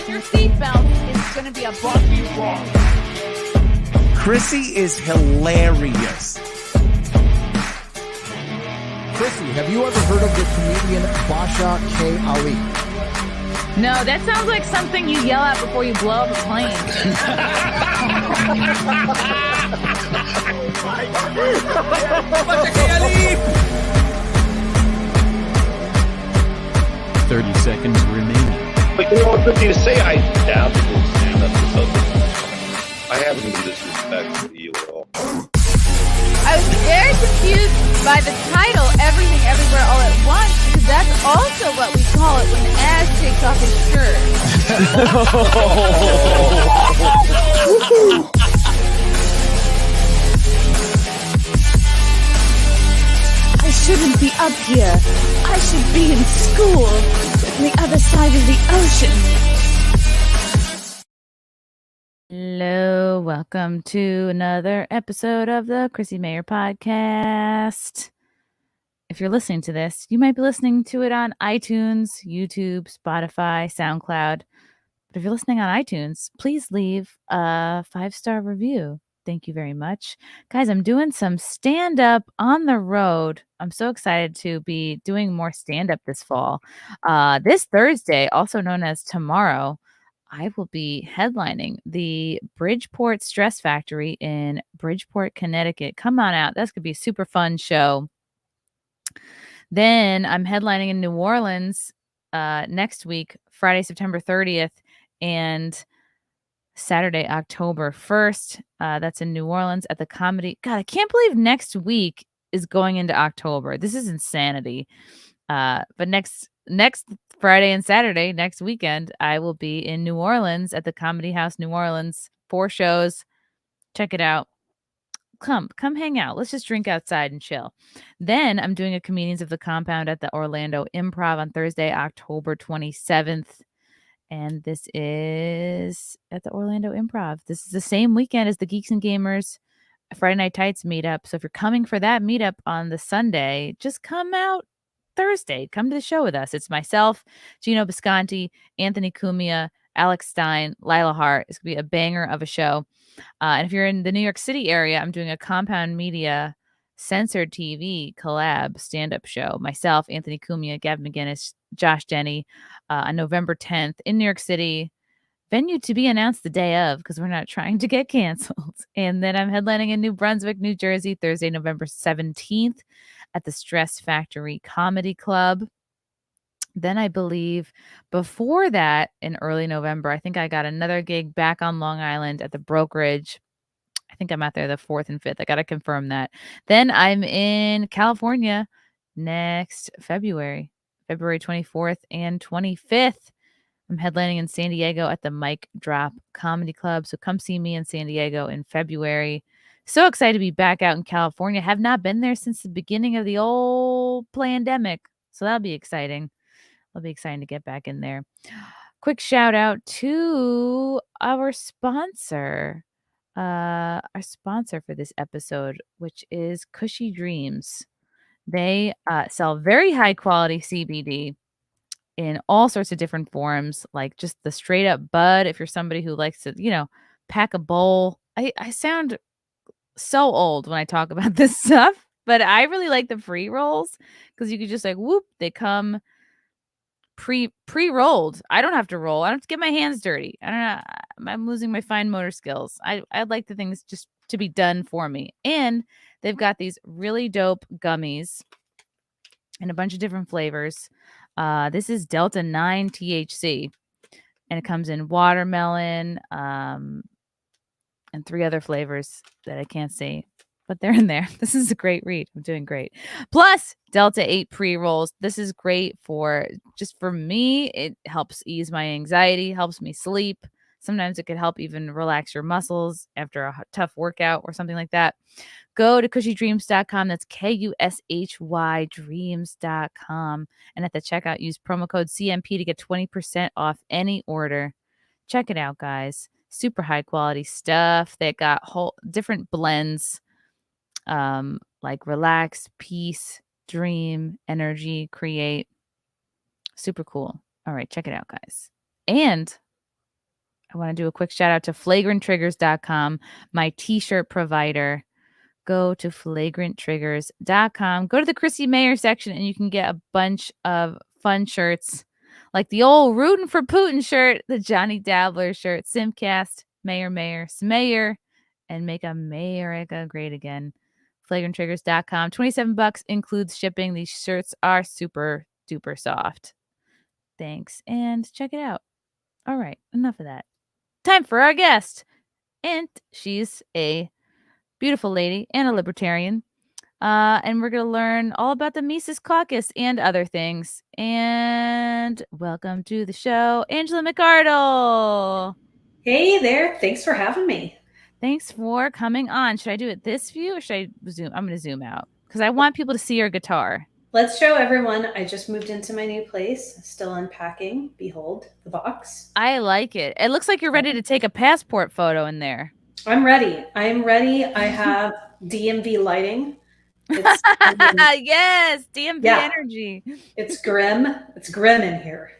your seatbelt. It's going to be a bumpy ride. Chrissie is hilarious. Chrissie, have you ever heard of the comedian Basha K. Ali? No, that sounds like something you yell at before you blow up a plane. Basha K. Ali! 30 seconds remaining. But you know what, good thing to say, I doubt it will stand up to something. I have any disrespect for you at all. I was very confused by the title, Everything Everywhere All at Once, because that's also what we call it when Ash takes off his shirt. I shouldn't be up here. I should be in school on the other side of the ocean. Hello, welcome to another episode of the Chrissie Mayr podcast. If you're listening to this, you might be listening to it on iTunes, YouTube, Spotify, SoundCloud. But if you're listening on iTunes, please leave a 5-star review. Thank you very much. Guys, I'm doing some stand-up on the road. I'm so excited to be doing more stand-up this fall. This Thursday, also known as tomorrow, I will be headlining the Bridgeport Stress Factory in Bridgeport, Connecticut. Come on out. That's going to be a super fun show. Then I'm headlining in New Orleans next week, Friday, September 30th, and Saturday, October 1st. That's in New Orleans at the Comedy. God, I can't believe next week is going into October. This is insanity. But next Friday and Saturday, next weekend, I will be in New Orleans at the Comedy House, New Orleans. 4 shows. Check it out. Come hang out. Let's just drink outside and chill. Then I'm doing a Comedians of the Compound at the Orlando Improv on Thursday, October 27th. And this is at the Orlando Improv. This is the same weekend as the Geeks and Gamers Friday Night Tights meetup. So if you're coming for that meetup on the Sunday, just come out Thursday. Come to the show with us. It's myself, Gino Bisconti, Anthony Cumia, Alex Stein, Lila Hart. It's going to be a banger of a show. And if you're in the New York City area, I'm doing a Compound Media Censored TV collab stand-up show. Myself, Anthony Cumia, Gavin McGinnis, Josh Denny on November 10th in New York City. Venue to be announced the day of because we're not trying to get canceled. And then I'm headlining in New Brunswick, New Jersey, Thursday, November 17th at the Stress Factory Comedy Club. Then I believe before that in early November, I think I got another gig back on Long Island at the Brokerage. I think I'm out there the 4th and 5th. I got to confirm that. Then I'm in California next February 24th and 25th. I'm headlining in San Diego at the Mic Drop Comedy Club. So come see me in San Diego in February. So excited to be back out in California. Have not been there since the beginning of the old pandemic. So that'll be exciting. It'll be exciting to get back in there. Quick shout out to our sponsor. Our sponsor for this episode, which is Cushy Dreams. They sell very high quality CBD in all sorts of different forms, like just the straight up bud. If you're somebody who likes to, pack a bowl. I sound so old when I talk about this stuff, but I really like the pre-rolls because you could just whoop, they come pre-rolled. I don't have to roll. I don't have to get my hands dirty. I don't know. I'm losing my fine motor skills. I'd like the things just to be done for me. And they've got these really dope gummies in a bunch of different flavors. This is Delta 9 THC, and it comes in watermelon and 3 other flavors that I can't see, but they're in there. This is a great read. I'm doing great. Plus Delta 8 pre-rolls. This is great for me. It helps ease my anxiety, helps me sleep. Sometimes it could help even relax your muscles after a tough workout or something like that. Go to cushydreams.com. That's KUSHY dreams.com. And at the checkout, use promo code CMP to get 20% off any order. Check it out, guys. Super high quality stuff. They got whole different blends like relax, peace, dream, energy, create. Super cool. All right, check it out, guys. And I want to do a quick shout out to flagranttriggers.com, my t-shirt provider. Go to flagranttriggers.com. Go to the Chrissie Mayr section and you can get a bunch of fun shirts like the old Rootin' for Putin shirt, the Johnny Dabbler shirt, Simcast, Mayor, Smayer, and Make America Great Again. flagranttriggers.com. $27 includes shipping. These shirts are super duper soft. Thanks. And check it out. All right. Enough of that. Time for our guest. And she's a beautiful lady and a libertarian. And we're going to learn all about the Mises Caucus and other things. And welcome to the show, Angela McArdle. Hey there. Thanks for having me. Thanks for coming on. Should I do it this view or should I zoom? I'm going to zoom out because I want people to see your guitar. Let's show everyone. I just moved into my new place. Still unpacking. Behold the box. I like it. It looks like you're ready to take a passport photo in there. I'm ready. I'm ready. I have DMV lighting. It's, yes, DMV energy. It's grim. It's grim in here.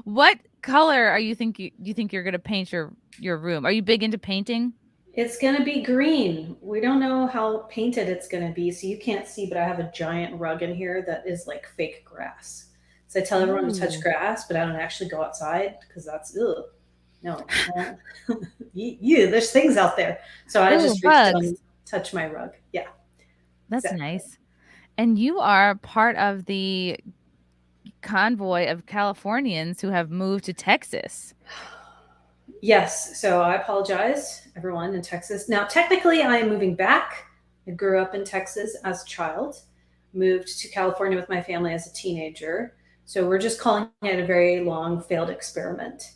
What color are you think you're going to paint your room? Are you big into painting? It's going to be green. We don't know how painted it's going to be, so you can't see, but I have a giant rug in here that is like fake grass. So I tell everyone to touch grass, but I don't actually go outside because that's ugh. No, there's things out there. So I just reach down and touch my rug. Yeah, that's nice. And you are part of the convoy of Californians who have moved to Texas. Yes. So I apologize, everyone in Texas. Now, technically, I am moving back. I grew up in Texas as a child, moved to California with my family as a teenager. So we're just calling it a very long failed experiment.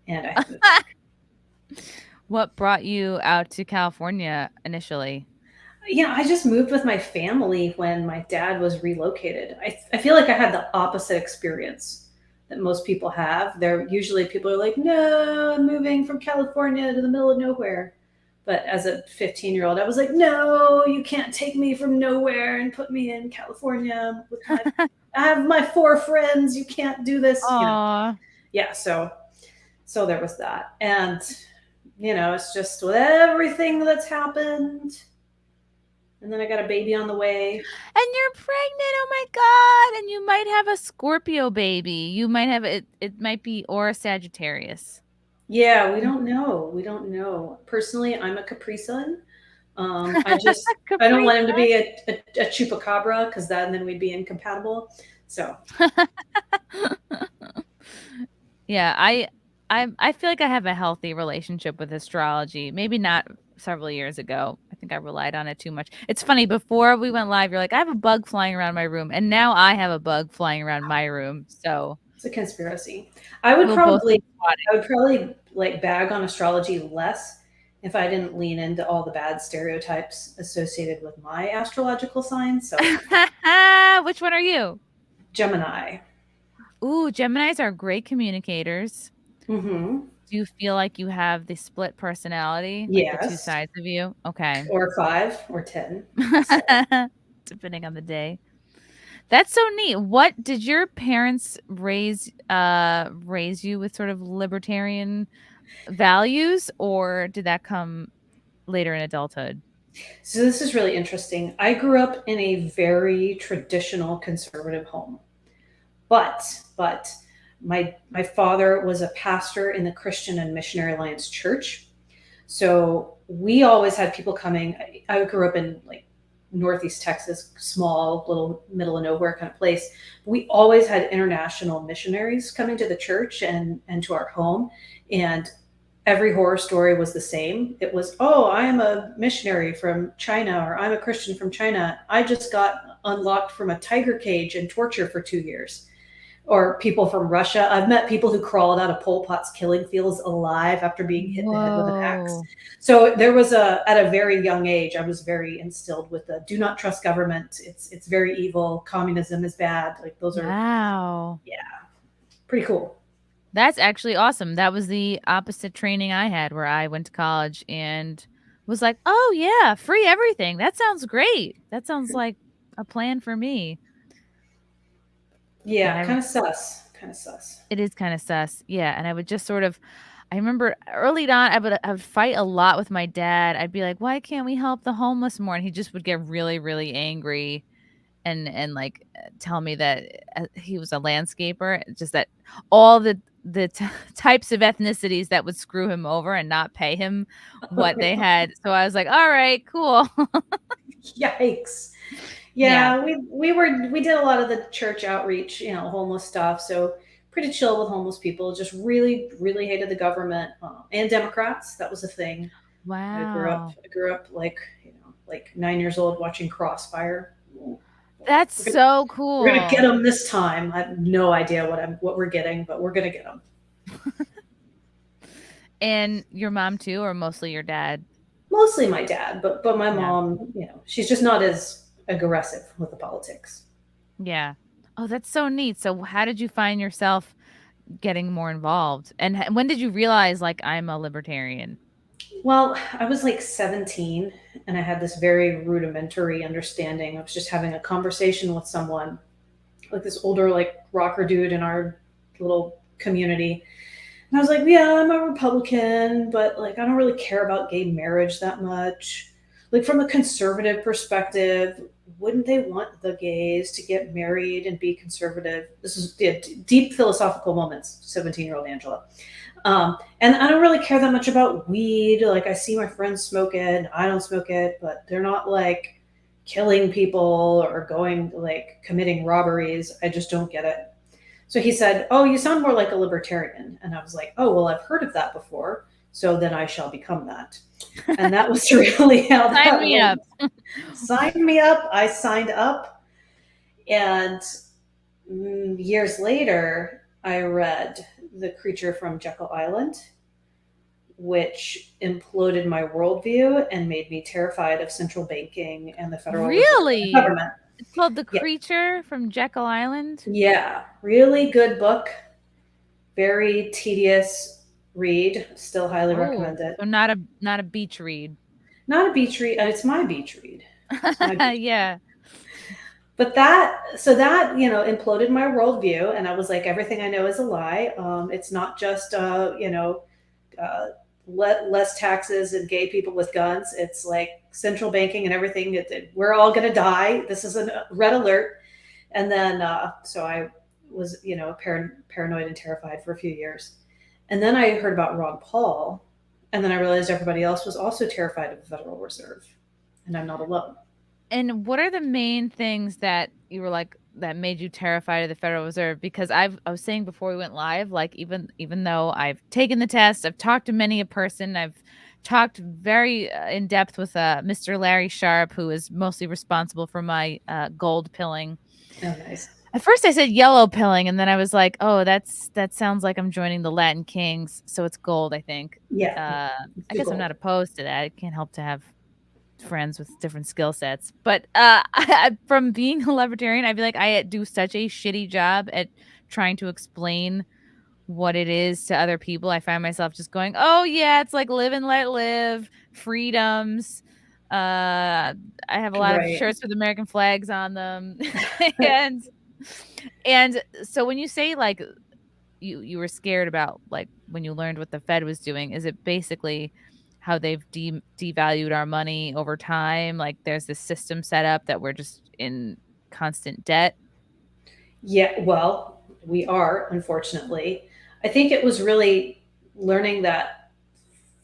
And I moved back. What brought you out to California initially? Yeah, I just moved with my family when my dad was relocated. I feel like I had the opposite experience that most people have. People are like, no, I'm moving from California to the middle of nowhere. But as a 15-year-old, I was like, no, you can't take me from nowhere and put me in California. I have my 4 friends. You can't do this. Yeah, so there was that. And, it's just with everything that's happened. And then I got a baby on the way. And you're pregnant. Oh my God. And you might have a Scorpio baby. You might have it might be or a Sagittarius. Yeah, we don't know. Personally, I'm a Capri Sun. I don't want him to be a chupacabra because then we'd be incompatible. So yeah, I feel like I have a healthy relationship with astrology. Maybe not several years ago. I think I relied on it too much. It's funny, before we went live, you're like, I have a bug flying around my room. And now I have a bug flying around my room. So it's a conspiracy. I would probably like bag on astrology less if I didn't lean into all the bad stereotypes associated with my astrological signs. So which one are you? Gemini. Ooh, Geminis are great communicators. Mm-hmm. Do you feel like you have the split personality? Like yes. The 2 sides of you? Okay. Or 5 or 10. So. Depending on the day. That's so neat. What did your parents raise you with, sort of libertarian values, or did that come later in adulthood? So this is really interesting. I grew up in a very traditional conservative home. But my father was a pastor in the Christian and Missionary Alliance Church. So we always had people coming. I grew up in like Northeast Texas, small little middle of nowhere kind of place. We always had international missionaries coming to the church and to our home. And every horror story was the same. It was, oh, I am a missionary from China, or I'm a Christian from China. I just got unlocked from a tiger cage and torture for 2 years. Or people from Russia. I've met people who crawled out of Pol Pot's killing fields alive after being hit in the head with an axe. So there was at a very young age, I was very instilled with the do not trust government. It's very evil. Communism is bad. Like those are. Wow. Yeah. Pretty cool. That's actually awesome. That was the opposite training I had, where I went to college and was like, oh yeah, free everything. That sounds great. That sounds like a plan for me. Yeah, kind of sus. kind of sus. It is kind of sus. Yeah. And I would just sort of, I remember early on, I would fight a lot with my dad. I'd be like, why can't we help the homeless more? And he just would get really, really angry and like tell me that he was a landscaper, just that all the types of ethnicities that would screw him over and not pay him what they had. So I was like, all right, cool. Yikes. Yeah. Yeah, we did a lot of the church outreach, homeless stuff. So pretty chill with homeless people. Just really, really hated the government and Democrats. That was a thing. Wow. I grew up like 9 years old watching Crossfire. That's We're gonna, so we're gonna get cool. them this time. I have no idea what we're getting, but we're gonna get them. And your mom too, or mostly your dad? Mostly my dad, but my Yeah. mom, she's just not as aggressive with the politics. Yeah. Oh, that's so neat. So how did you find yourself getting more involved? And when did you realize like I'm a libertarian? Well, I was like 17 and I had this very rudimentary understanding. I was just having a conversation with someone, like this older, like rocker dude in our little community. And I was like, yeah, I'm a Republican, but like, I don't really care about gay marriage that much. Like, from a conservative perspective, wouldn't they want the gays to get married and be conservative? This is deep philosophical moments, 17-year-old Angela. And I don't really care that much about weed. Like, I see my friends smoke it, and I don't smoke it, but they're not like killing people or going like committing robberies. I just don't get it. So he said, "Oh, you sound more like a libertarian." And I was like, "Oh, well, I've heard of that before. So then I shall become that." And that was really how Sign that me went. up. Sign me up. I signed up. And years later, I read The Creature from Jekyll Island, which imploded my worldview and made me terrified of central banking and the Federal Reserve and the Really? government. It's called The Yeah. Creature from Jekyll Island? Yeah. Really good book. Very tedious read. Still highly Oh, recommend it. so not a beach read. Not a beach read. It's my beach read. It's my beach. Yeah. But that imploded my worldview, and I was like, everything I know is a lie. It's not just less taxes and gay people with guns. It's like central banking and everything. We're all going to die. This is a red alert. And then so I was paranoid and terrified for a few years, and then I heard about Ron Paul, and then I realized everybody else was also terrified of the Federal Reserve, and I'm not alone. And what are the main things that you were like that made you terrified of the Federal Reserve? Because I was saying before we went live, like even though I've taken the test, I've talked to many a person, I've talked very in depth with Mr. Larry Sharp, who is mostly responsible for my gold pilling. Oh, nice. At first I said yellow pilling, and then I was like, oh, that sounds like I'm joining the Latin Kings, so it's gold, I think. Yeah. I guess I'm not opposed to that. It can't help to have friends with different skill sets. But from being a libertarian, I feel like I do such a shitty job at trying to explain what it is to other people. I find myself just going, oh yeah, it's like live and let live, freedoms. I have a lot of Right. shirts with American flags on them. and so when you say like you were scared about like when you learned what the Fed was doing, is it basically how they've devalued our money over time? Like there's this system set up that we're just in constant debt. Yeah, well, we are, unfortunately. I think it was really learning that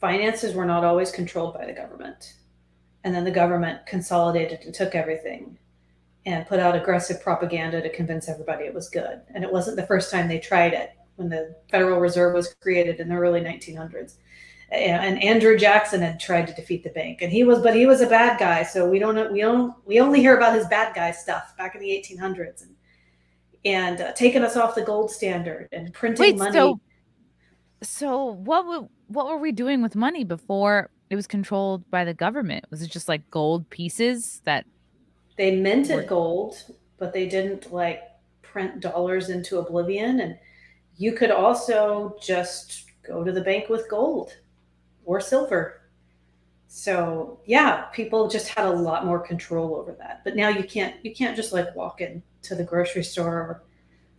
finances were not always controlled by the government. And then the government consolidated and took everything and put out aggressive propaganda to convince everybody it was good. And it wasn't the first time they tried it when the Federal Reserve was created in the early 1900s. And Andrew Jackson had tried to defeat the bank, and he was a bad guy. So we only hear about his bad guy stuff back in the 1800s, and taking us off the gold standard and printing money. So what were we doing with money before it was controlled by the government? Was it just like gold pieces that they minted gold, but they didn't like print dollars into oblivion? And you could also just go to the bank with gold or silver. So yeah, people just had a lot more control over that. But now you can't just like walk into the grocery store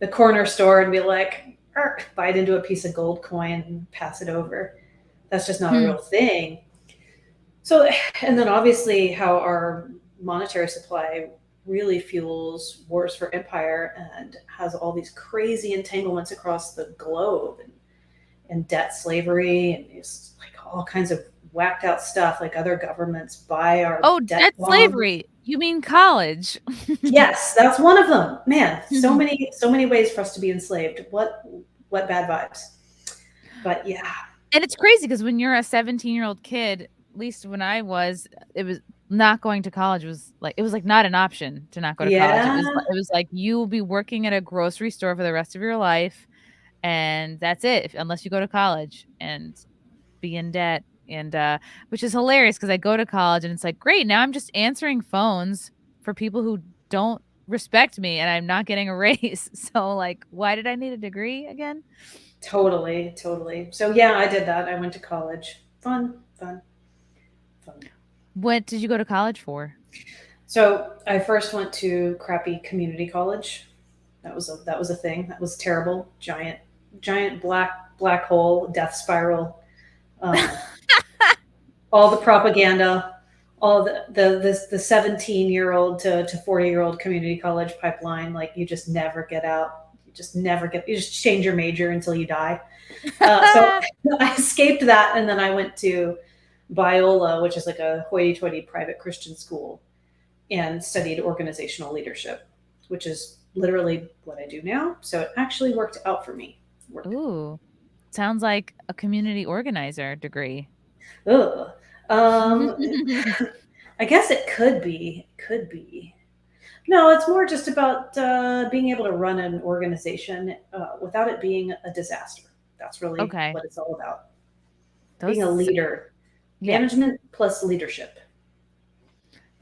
or the corner store and be like, bite into a piece of gold coin and pass it over. That's just not a real thing. So, and then obviously how our monetary supply really fuels wars for empire and has all these crazy entanglements across the globe, and debt slavery and just like all kinds of whacked out stuff, like other governments buy our debt bonds. Slavery. You mean college? Yes, that's one of them. Man, so many ways for us to be enslaved. What bad vibes. But yeah. And it's crazy because when you're a 17-year-old kid, at least when I was, it was not going to college was like not an option to not go to college. It was like you will be working at a grocery store for the rest of your life, and that's it, unless you go to college and be in debt. And which is hilarious because I go to college and it's like, great, now I'm just answering phones for people who don't respect me and I'm not getting a raise. So like, why did I need a degree again? Totally. So yeah, I did that. I went to college. Fun. What did you go to college for? So I first went to crappy community college. That was a thing. That was terrible. Giant black hole, death spiral. All the propaganda, all the 17-year-old to 40-year-old community college pipeline. Like you just never get out. You just change your major until you die. So I escaped that. And then I went to Biola, which is like a hoity-toity private Christian school, and studied organizational leadership, which is literally what I do now. So it actually worked out for me. Ooh, sounds like a community organizer degree. Ugh. I guess it could be. No, it's more just about being able to run an organization without it being a disaster. That's really what it's all about. Being a leader. Management plus leadership.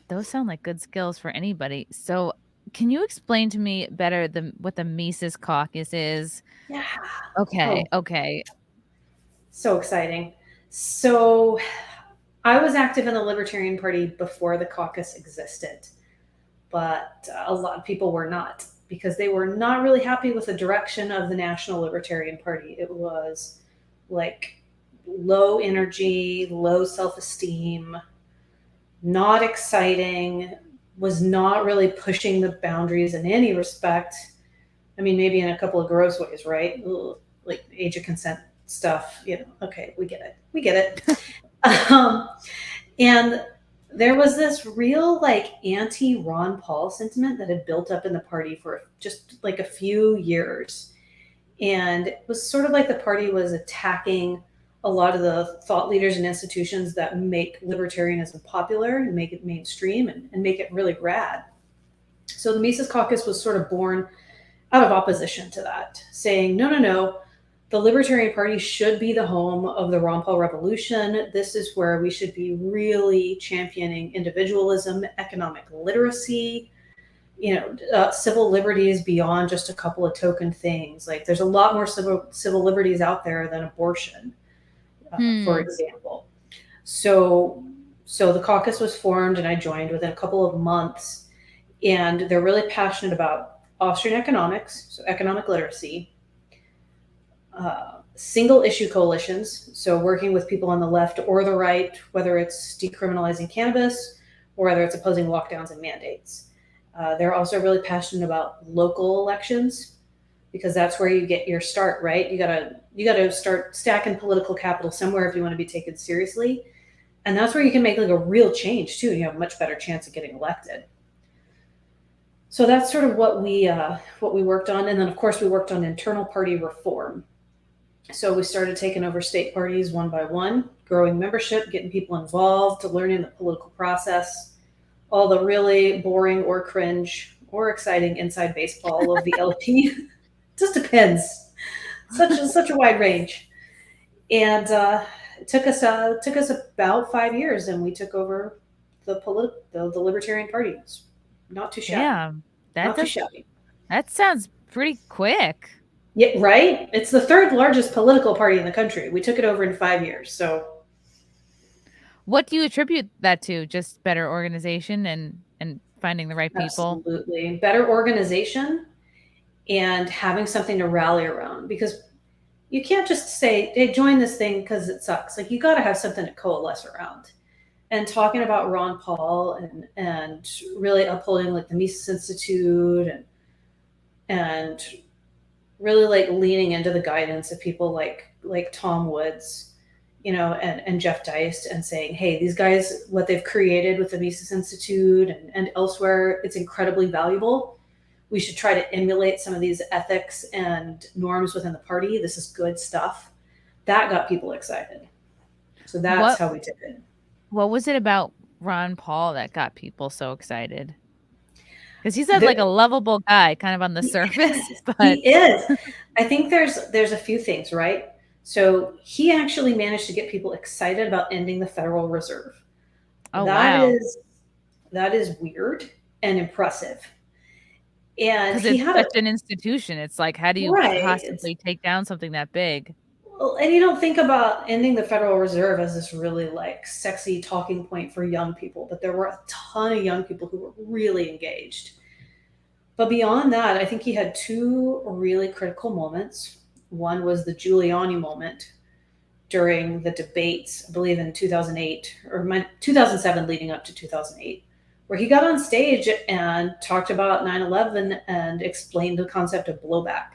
Those sound like good skills for anybody. So can you explain to me better what the Mises Caucus is? Yeah. Okay. So exciting. So I was active in the Libertarian Party before the caucus existed, but a lot of people were not, because they were not really happy with the direction of the National Libertarian Party. It was like low energy, low self-esteem, not exciting, was not really pushing the boundaries in any respect. I mean, maybe in a couple of gross ways, right? Like age of consent stuff, okay, we get it. And there was this real like anti-Ron Paul sentiment that had built up in the party for just like a few years. And it was sort of like the party was attacking a lot of the thought leaders and institutions that make libertarianism popular and make it mainstream and make it really rad. So the Mises Caucus was sort of born out of opposition to that, saying, no, the Libertarian Party should be the home of the Ron Paul revolution. This is where we should be really championing individualism, economic literacy, civil liberties beyond just a couple of token things. Like there's a lot more civil liberties out there than abortion, for example. So the caucus was formed and I joined within a couple of months, and they're really passionate about Austrian economics, so economic literacy, single issue coalitions, so working with people on the left or the right, whether it's decriminalizing cannabis or whether it's opposing lockdowns and mandates. They're also really passionate about local elections, because that's where you get your start, right? You gotta start stacking political capital somewhere if you want to be taken seriously, and that's where you can make like a real change too. You have a much better chance of getting elected. So that's sort of what we worked on, and then of course we worked on internal party reform. So we started taking over state parties one by one, growing membership, getting people involved, learning the political process, all the really boring or cringe or exciting inside baseball of the LP. Just depends. Such a wide range. And it took us about 5 years, and we took over the Libertarian Party. It's not too shabby. Yeah, too shabby. That sounds pretty quick. Yeah, right? It's the third largest political party in the country. We took it over in 5 years. So what do you attribute that to? Just better organization and finding the right people? Absolutely. Better organization and having something to rally around, because you can't just say, hey, join this thing because it sucks. Like, you got to have something to coalesce around. And talking about Ron Paul and really upholding like the Mises Institute and really like leaning into the guidance of people like Tom Woods, you know, and Jeff Deist, and saying, hey, these guys, what they've created with the Mises Institute and elsewhere, it's incredibly valuable. We should try to emulate some of these ethics and norms within the party. This is good stuff. That got people excited. So that's how we did it. What was it about Ron Paul that got people so excited? Because he's like a lovable guy, kind of on the surface. But he is. I think there's a few things, right? So he actually managed to get people excited about ending the Federal Reserve. Oh, wow. That is weird and impressive. And because it's such an institution. It's like, how do you possibly take down something that big? Well, and you don't think about ending the Federal Reserve as this really like sexy talking point for young people, but there were a ton of young people who were really engaged. But beyond that, I think he had two really critical moments. One was the Giuliani moment during the debates, I believe in 2008 or 2007 leading up to 2008, where he got on stage and talked about 9/11 and explained the concept of blowback.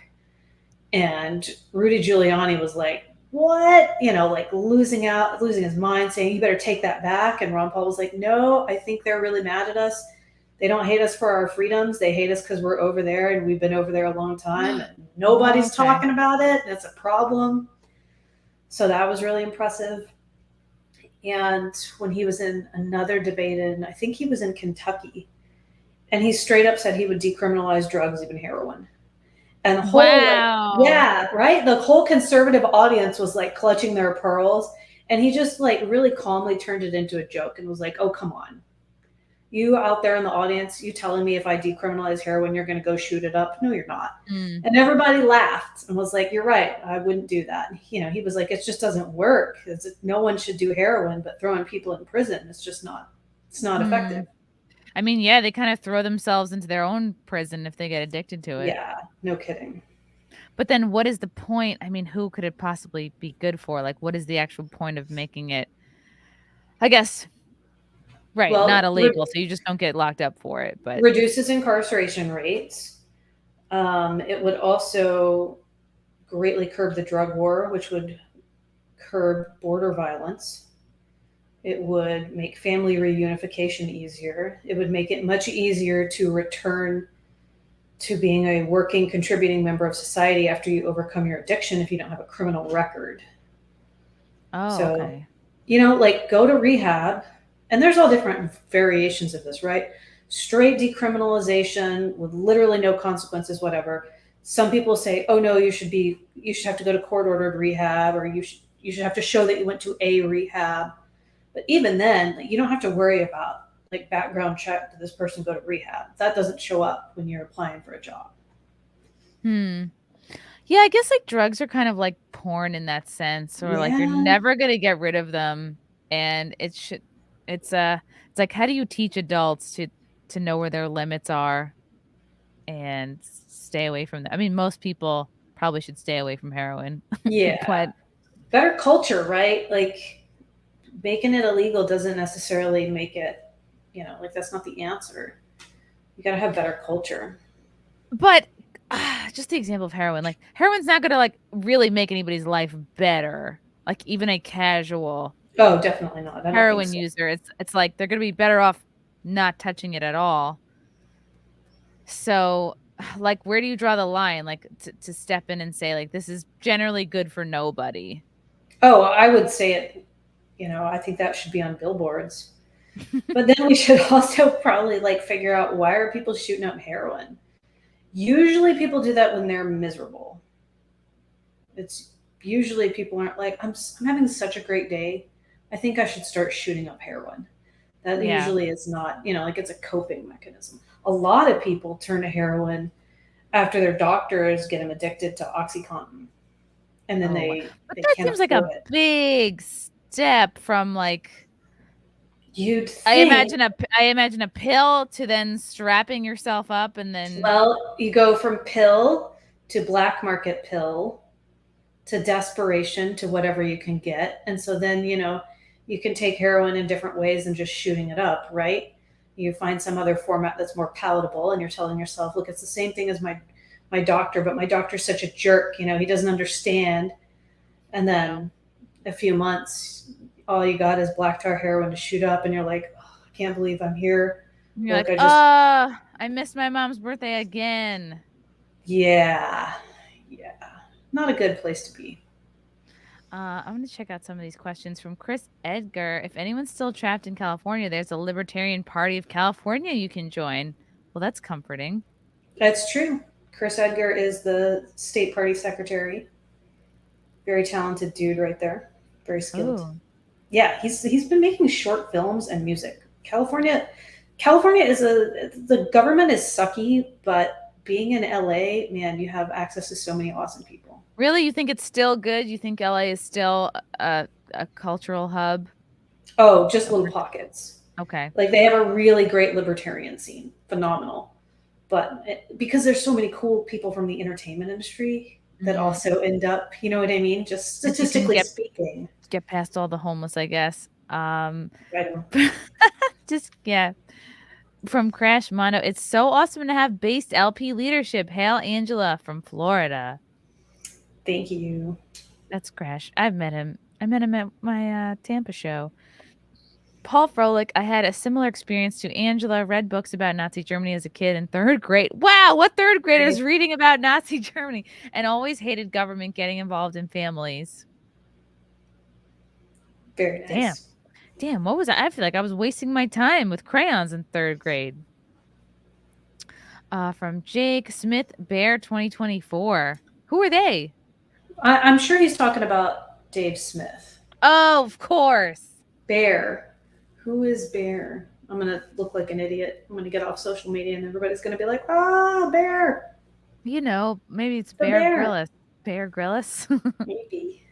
And Rudy Giuliani was like, what? You know, like losing his mind, saying, you better take that back. And Ron Paul was like, no, I think they're really mad at us. They don't hate us for our freedoms. They hate us because we're over there and we've been over there a long time and nobody's talking about it. That's a problem. So that was really impressive. And when he was in another debate, and I think he was in Kentucky, and he straight up said he would decriminalize drugs, even heroin. And the whole, right? The whole conservative audience was like clutching their pearls. And he just like really calmly turned it into a joke and was like, oh, come on. You out there in the audience, you telling me if I decriminalize heroin, you're going to go shoot it up? No, you're not. And everybody laughed and was like, you're right. I wouldn't do that. And, you know, he was like, it just doesn't work. No one should do heroin, but throwing people in prison, it's just not, it's not effective. I mean, yeah, they kind of throw themselves into their own prison if they get addicted to it. Yeah, no kidding. But then what is the point? I mean, who could it possibly be good for? Like, what is the actual point of making it, I guess, right, well, not illegal, so you just don't get locked up for it. But reduces incarceration rates. It would also greatly curb the drug war, which would curb border violence. It would make family reunification easier. It would make it much easier to return to being a working, contributing member of society after you overcome your addiction if you don't have a criminal record. Oh, so, okay. You know, like go to rehab. And there's all different variations of this, right? Straight decriminalization with literally no consequences, whatever. Some people say, oh no, you should have to go to court-ordered rehab, or you should have to show that you went to a rehab. But even then, like, you don't have to worry about like background check. Did this person go to rehab? That doesn't show up when you're applying for a job. Yeah, I guess like drugs are kind of like porn in that sense, or like you're never gonna get rid of them, and it's like, how do you teach adults to know where their limits are and stay away from them? I mean, most people probably should stay away from heroin. Yeah, but better culture, right? Like, making it illegal doesn't necessarily make it, you know, like that's not the answer. You got to have better culture. But just the example of heroin, like heroin's not going to like really make anybody's life better. Like even a casual definitely not. Heroin user, it's like they're going to be better off not touching it at all. So like, where do you draw the line? Like to step in and say like, this is generally good for nobody. Oh, I would say it. You know, I think that should be on billboards. But then we should also probably like figure out, why are people shooting up heroin? Usually people do that when they're miserable. It's usually people aren't like, I'm having such a great day, I think I should start shooting up heroin. That usually is not, you know, like it's a coping mechanism. A lot of people turn to heroin after their doctors get them addicted to OxyContin. And then but that seems like a big step from like, You'd I think. imagine a pill to then strapping yourself up and then. Well, you go from pill to black market pill to desperation to whatever you can get. And so then, you can take heroin in different ways than just shooting it up, right? You find some other format that's more palatable and you're telling yourself, look, it's the same thing as my doctor, but my doctor's such a jerk, he doesn't understand. And then a few months, all you got is black tar heroin to shoot up, and you're like, oh, I can't believe I'm here. You're like, I missed my mom's birthday again. Yeah. Not a good place to be. I'm going to check out some of these questions from Chris Edgar. If anyone's still trapped in California, there's a Libertarian Party of California you can join. Well, that's comforting. That's true. Chris Edgar is the state party secretary. Very talented dude right there. Very skilled. Ooh. Yeah, he's been making short films and music. California is the government is sucky, but being in LA, man, you have access to so many awesome people. Really? You think it's still good? You think LA is still a cultural hub? Oh, just little pockets. Okay. Like they have a really great libertarian scene. Phenomenal. But because there's so many cool people from the entertainment industry that also end up, you know what I mean? Just statistically speaking. Get past all the homeless, I guess. I know. Just, yeah. From Crash Mono, it's so awesome to have based LP leadership. Hail Angela from Florida. Thank you. That's Crash. I've met him. I met him at my Tampa show. Paul Froelich, I had a similar experience to Angela. Read books about Nazi Germany as a kid in third grade. Wow, what third grader is reading about Nazi Germany? And always hated government getting involved in families. Very nice. Damn, what was I? I feel like I was wasting my time with crayons in third grade. From Jake Smith, Bear 2024. Who are they? I'm sure he's talking about Dave Smith. Oh, of course. Bear. Who is Bear? I'm going to look like an idiot. I'm going to get off social media and everybody's going to be like, Bear. Maybe it's Bear Grylls. Bear Grylls? Maybe.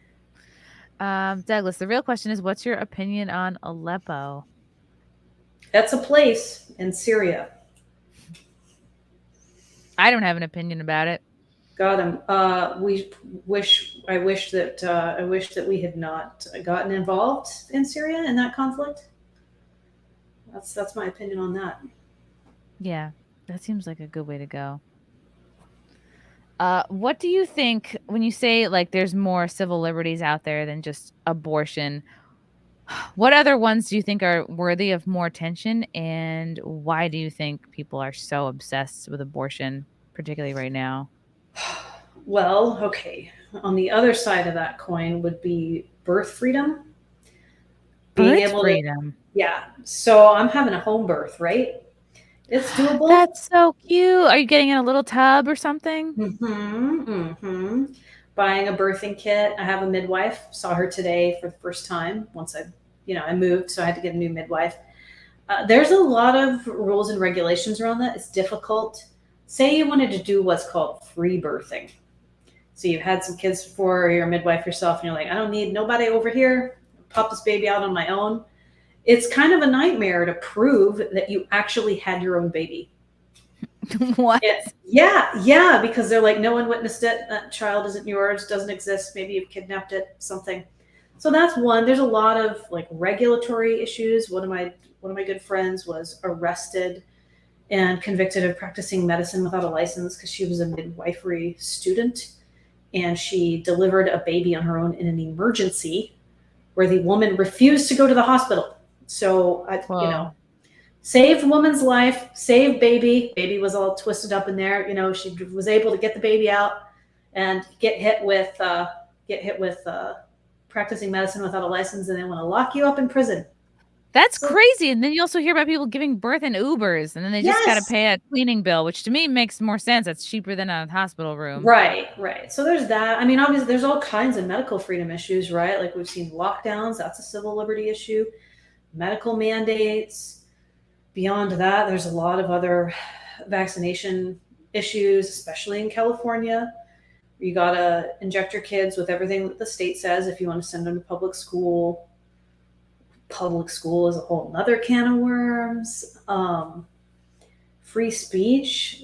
Douglas, the real question is, what's your opinion on Aleppo? That's a place in Syria. I don't have an opinion about it. Got him. I wish that we had not gotten involved in Syria in that conflict. That's my opinion on that. Yeah, that seems like a good way to go. What do you think when you say like there's more civil liberties out there than just abortion? What other ones do you think are worthy of more attention, and why do you think people are so obsessed with abortion, particularly right now? Well, okay. On the other side of that coin would be birth freedom. Yeah. So I'm having a home birth, right? It's doable. That's so cute. Are you getting in a little tub or something? Buying a birthing kit. I have a midwife. Saw her today for the first time. Once I moved, so I had to get a new midwife. There's a lot of rules and regulations around that. It's difficult. Say you wanted to do what's called free birthing. So you've had some kids before, or you're a midwife yourself, and you're like, I don't need nobody over here. Pop this baby out on my own. It's kind of a nightmare to prove that you actually had your own baby. What? Yeah, because they're like, no one witnessed it. That child isn't yours, doesn't exist. Maybe you've kidnapped it, something. So that's one. There's a lot of like regulatory issues. One of my good friends was arrested and convicted of practicing medicine without a license because she was a midwifery student, and she delivered a baby on her own in an emergency where the woman refused to go to the hospital. So, saved woman's life, saved baby. Baby was all twisted up in there. She was able to get the baby out and get hit with practicing medicine without a license, and they want to lock you up in prison. That's crazy. And then you also hear about people giving birth in Ubers, and then they just got to pay a cleaning bill, which to me makes more sense. That's cheaper than a hospital room. Right. So there's that. I mean, obviously, there's all kinds of medical freedom issues, right? Like we've seen lockdowns. That's a civil liberty issue. Medical mandates. Beyond that, there's a lot of other vaccination issues, especially in California. You got to inject your kids with everything that the state says if you want to send them to public school. public school is a whole nother can of worms. Free speech,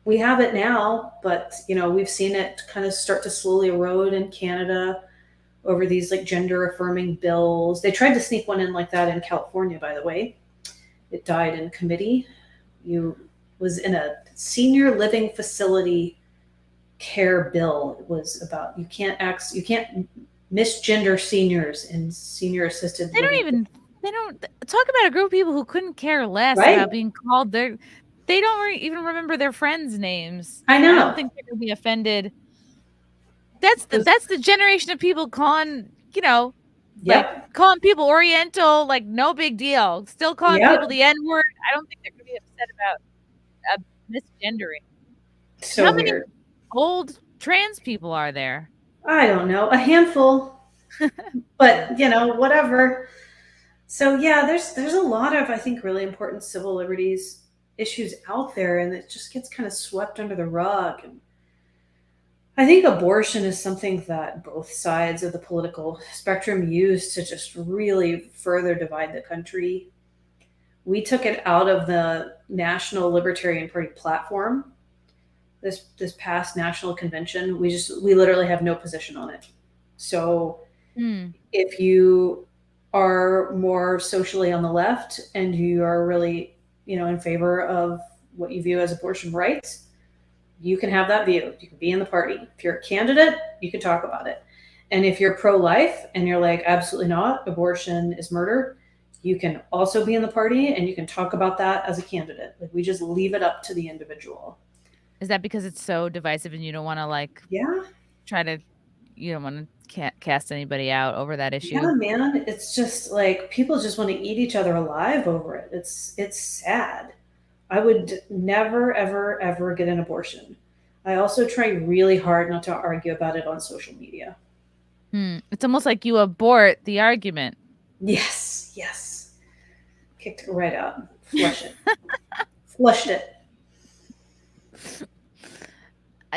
we have it now, but we've seen it kind of start to slowly erode in Canada over these like gender affirming bills. They tried to sneak one in like that in California, by the way. It died in committee. You was in a senior living facility care bill. It was about you can't misgender seniors in senior assisted living. They don't talk about a group of people who couldn't care less Right? about being called they don't even remember their friends' names. I know. I don't think they're gonna be offended. That's the generation of people calling, like calling people Oriental, like no big deal. Still calling people the N-word. I don't think they're gonna be upset about misgendering. So How weird. many old trans people are there? I don't know, a handful, but whatever. So yeah, there's a lot of, I think, really important civil liberties issues out there, and it just gets kind of swept under the rug. And I think abortion is something that both sides of the political spectrum use to just really further divide the country. We took it out of the National Libertarian Party platform this past national convention. We literally have no position on it. So if you are more socially on the left and you are really, in favor of what you view as abortion rights, you can have that view. You can be in the party. If you're a candidate, you can talk about it. And if you're pro-life and you're like, absolutely not, abortion is murder, you can also be in the party and you can talk about that as a candidate. Like, we just leave it up to the individual. Is that because it's so divisive and you don't want to you don't want to cast anybody out over that issue? Yeah, man. It's just like people just want to eat each other alive over it. It's sad. I would never, ever, ever get an abortion. I also try really hard not to argue about it on social media. It's almost like you abort the argument. Yes. Kicked it right out. Flush it. Flushed it.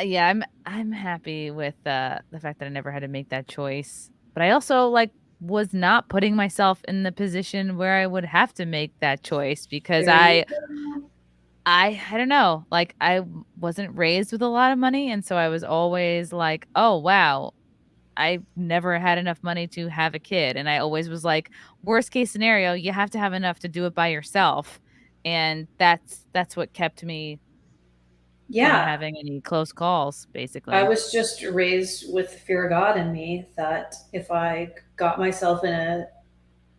Yeah, I'm happy with the fact that I never had to make that choice. But I also was not putting myself in the position where I would have to make that choice because I don't know, I wasn't raised with a lot of money, and so I was always like, oh wow, I never had enough money to have a kid, and I always was like, worst case scenario, you have to have enough to do it by yourself, and that's what kept me from having any close calls, basically. I was just raised with the fear of God in me that if I got myself in an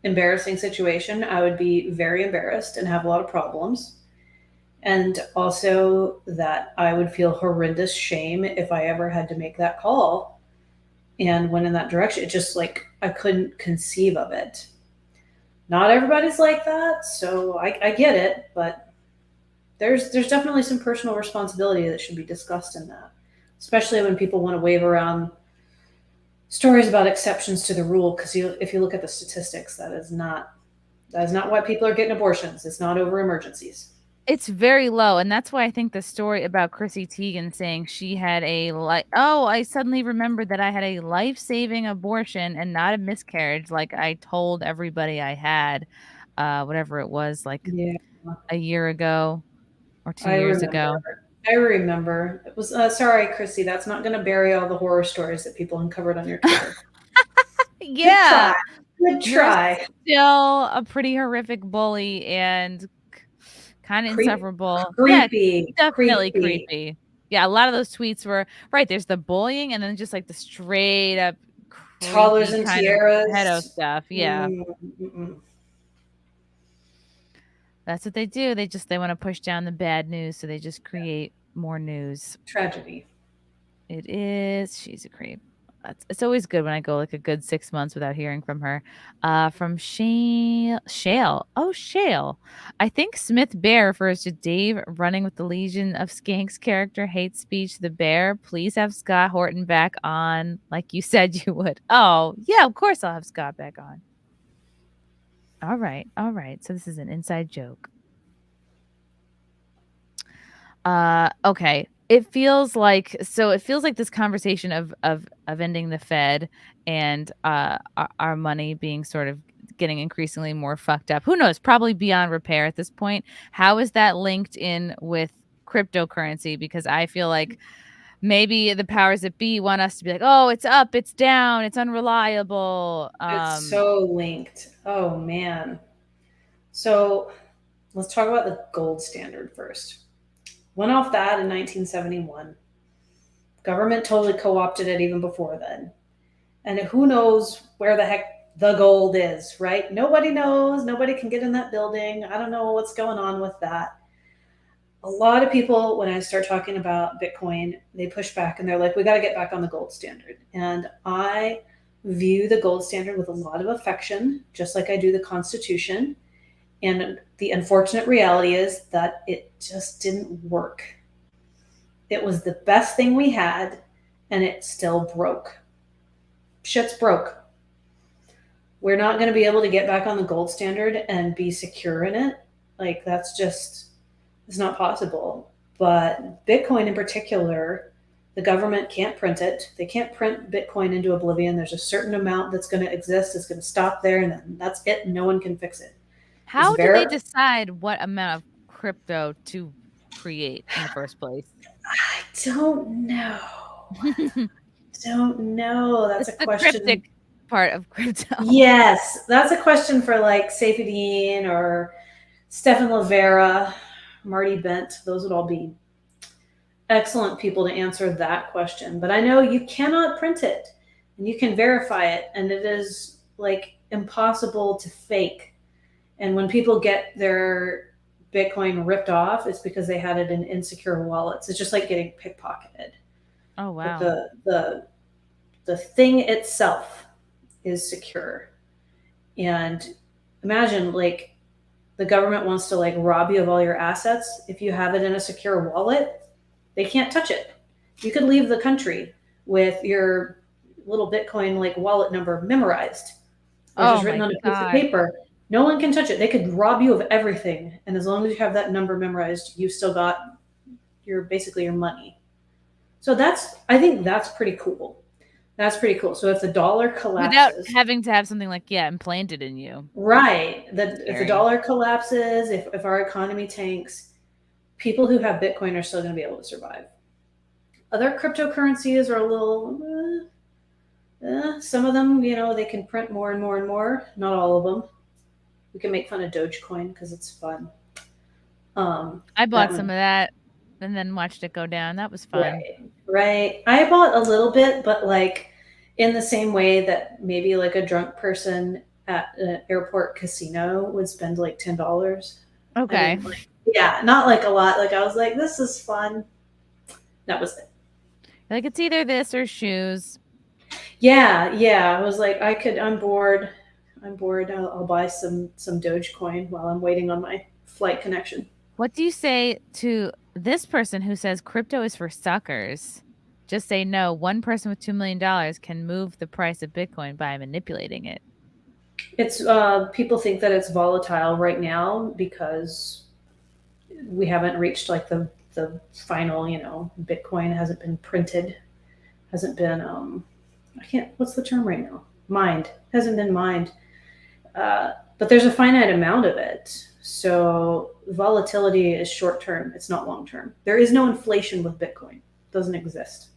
embarrassing situation, I would be very embarrassed and have a lot of problems. And also that I would feel horrendous shame if I ever had to make that call and went in that direction. It just I couldn't conceive of it. Not everybody's like that, so I get it, but there's definitely some personal responsibility that should be discussed in that, especially when people want to wave around stories about exceptions to the rule. Because if you look at the statistics, that is not why people are getting abortions. It's not over emergencies. It's very low, and that's why I think the story about Chrissy Teigen saying she had I suddenly remembered that I had a life-saving abortion and not a miscarriage, like I told everybody I had, whatever it was, a year ago or 2 years ago. I remember. It was sorry, Chrissy. That's not going to bury all the horror stories that people uncovered on your Twitter. Yeah, good try. You're still a pretty horrific bully and kind of insufferable. Creepy. Yeah, definitely creepy. Yeah, a lot of those tweets were right. There's the bullying, and then just the straight up toddlers and tiaras, pedo stuff. Yeah. That's what they do. They want to push down the bad news, so they just create more news. Tragedy. It is. She's a creep. It's always good when I go a good 6 months without hearing from her. From Shale. Oh, Shale. I think Smith Bear refers to Dave running with the Legion of Skanks character hate speech. The Bear. Please have Scott Horton back on, like you said you would. Oh, yeah, of course I'll have Scott back on. All right. So this is an inside joke. Okay. It feels like this conversation of ending the Fed and our money being sort of getting increasingly more fucked up. Who knows? Probably beyond repair at this point. How is that linked in with cryptocurrency? Because I feel like maybe the powers that be want us to be like, oh, it's up, it's down, it's unreliable. It's so linked. Oh man. So let's talk about the gold standard first. Went off that in 1971. Government totally co-opted it even before then. And who knows where the heck the gold is, right? Nobody knows. Nobody can get in that building. I don't know what's going on with that. A lot of people, when I start talking about Bitcoin, they push back and they're like, we got to get back on the gold standard. And I view the gold standard with a lot of affection, just like I do the Constitution. And the unfortunate reality is that it just didn't work. It was the best thing we had, and it still broke. Shit's broke. We're not going to be able to get back on the gold standard and be secure in it. Like, that's just, it's not possible. But Bitcoin in particular, the government can't print it. They can't print Bitcoin into oblivion. There's a certain amount that's going to exist. It's going to stop there, and then that's it. No one can fix it. How do they decide what amount of crypto to create in the first place? I don't know. Don't know. That's it's a question. The cryptic part of crypto. Yes, that's a question for like Saify Dean or Stephan Livera, Marty Bent. Those would all be excellent people to answer that question. But I know you cannot print it, and you can verify it, and it is like impossible to fake. And when people get their Bitcoin ripped off, it's because they had it in insecure wallets. It's just like getting pickpocketed. Oh wow. But the thing itself is secure. And imagine like the government wants to like rob you of all your assets. If you have it in a secure wallet, they can't touch it. You could leave the country with your little Bitcoin like wallet number memorized, or just written on a piece of paper. No one can touch it. They could rob you of everything. And as long as you have that number memorized, you've still got basically your money. So I think that's pretty cool. That's pretty cool. So if the dollar collapses, without having to have something like implanted in you, right? If the dollar collapses, if our economy tanks, people who have Bitcoin are still going to be able to survive. Other cryptocurrencies are a little. Some of them, they can print more and more and more. Not all of them. We can make fun of Dogecoin because it's fun. I bought some of that and then watched it go down. That was fun. Right. I bought a little bit, but like in the same way that maybe like a drunk person at an airport casino would spend like $10. Okay. I mean, yeah, not like a lot. Like I was like, this is fun. That was it. Like it's either this or shoes. Yeah. I was like, I'm bored. I'll buy some Dogecoin while I'm waiting on my flight connection. What do you say to this person who says crypto is for suckers? Just say no. One person with $2 million can move the price of Bitcoin by manipulating it. It's people think that it's volatile right now because we haven't reached like the final, Bitcoin hasn't been printed, hasn't been what's the term right now? Mined. Hasn't been mined. But there's a finite amount of it. So volatility is short term. It's not long term. There is no inflation with Bitcoin. It doesn't exist.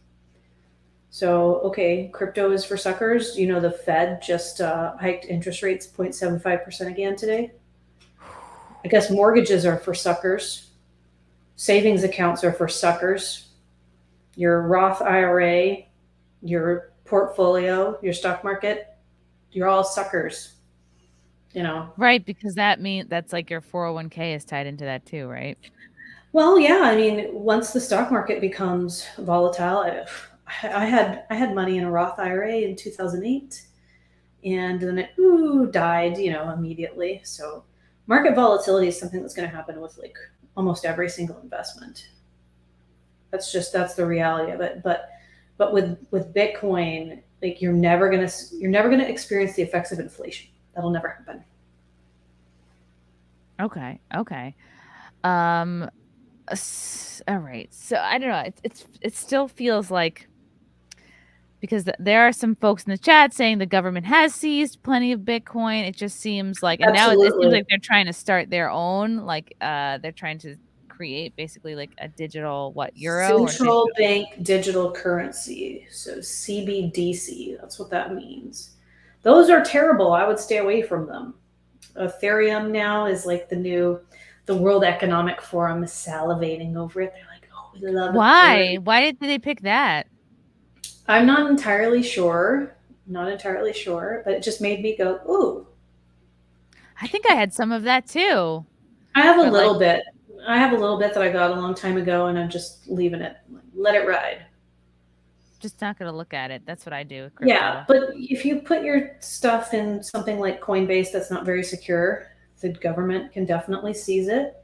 So, okay, crypto is for suckers. The Fed just hiked interest rates 0.75% again today. I guess mortgages are for suckers. Savings accounts are for suckers. Your Roth IRA, your portfolio, your stock market, you're all suckers. Right, because that's like your 401k is tied into that too, right? Well, yeah. I mean, once the stock market becomes volatile, I had money in a Roth IRA in 2008, and then it died, immediately. So market volatility is something that's going to happen with like almost every single investment. That's the reality of it. But with Bitcoin, like you're never gonna experience the effects of inflation. That'll never happen. Okay. All right. So I don't know. It still feels like because there are some folks in the chat saying the government has seized plenty of Bitcoin. It just seems like, and now it seems Absolutely. like they're trying to start their own, like they're trying to create basically like a digital euro or Central bank digital currency. So CBDC, that's what that means. Those are terrible. I would stay away from them. Ethereum now is like the World Economic Forum is salivating over it. They're like, oh, we love Why? Ethereum. Why did they pick that? I'm not entirely sure. Not entirely sure, but it just made me go, ooh. I think I had some of that too. I have a But, little bit. I have a little bit that I got a long time ago, and I'm just leaving it. Let it ride. Just not going to look at it. That's what I do with crypto. Yeah, but if you put your stuff in something like Coinbase that's not very secure, the government can definitely seize it.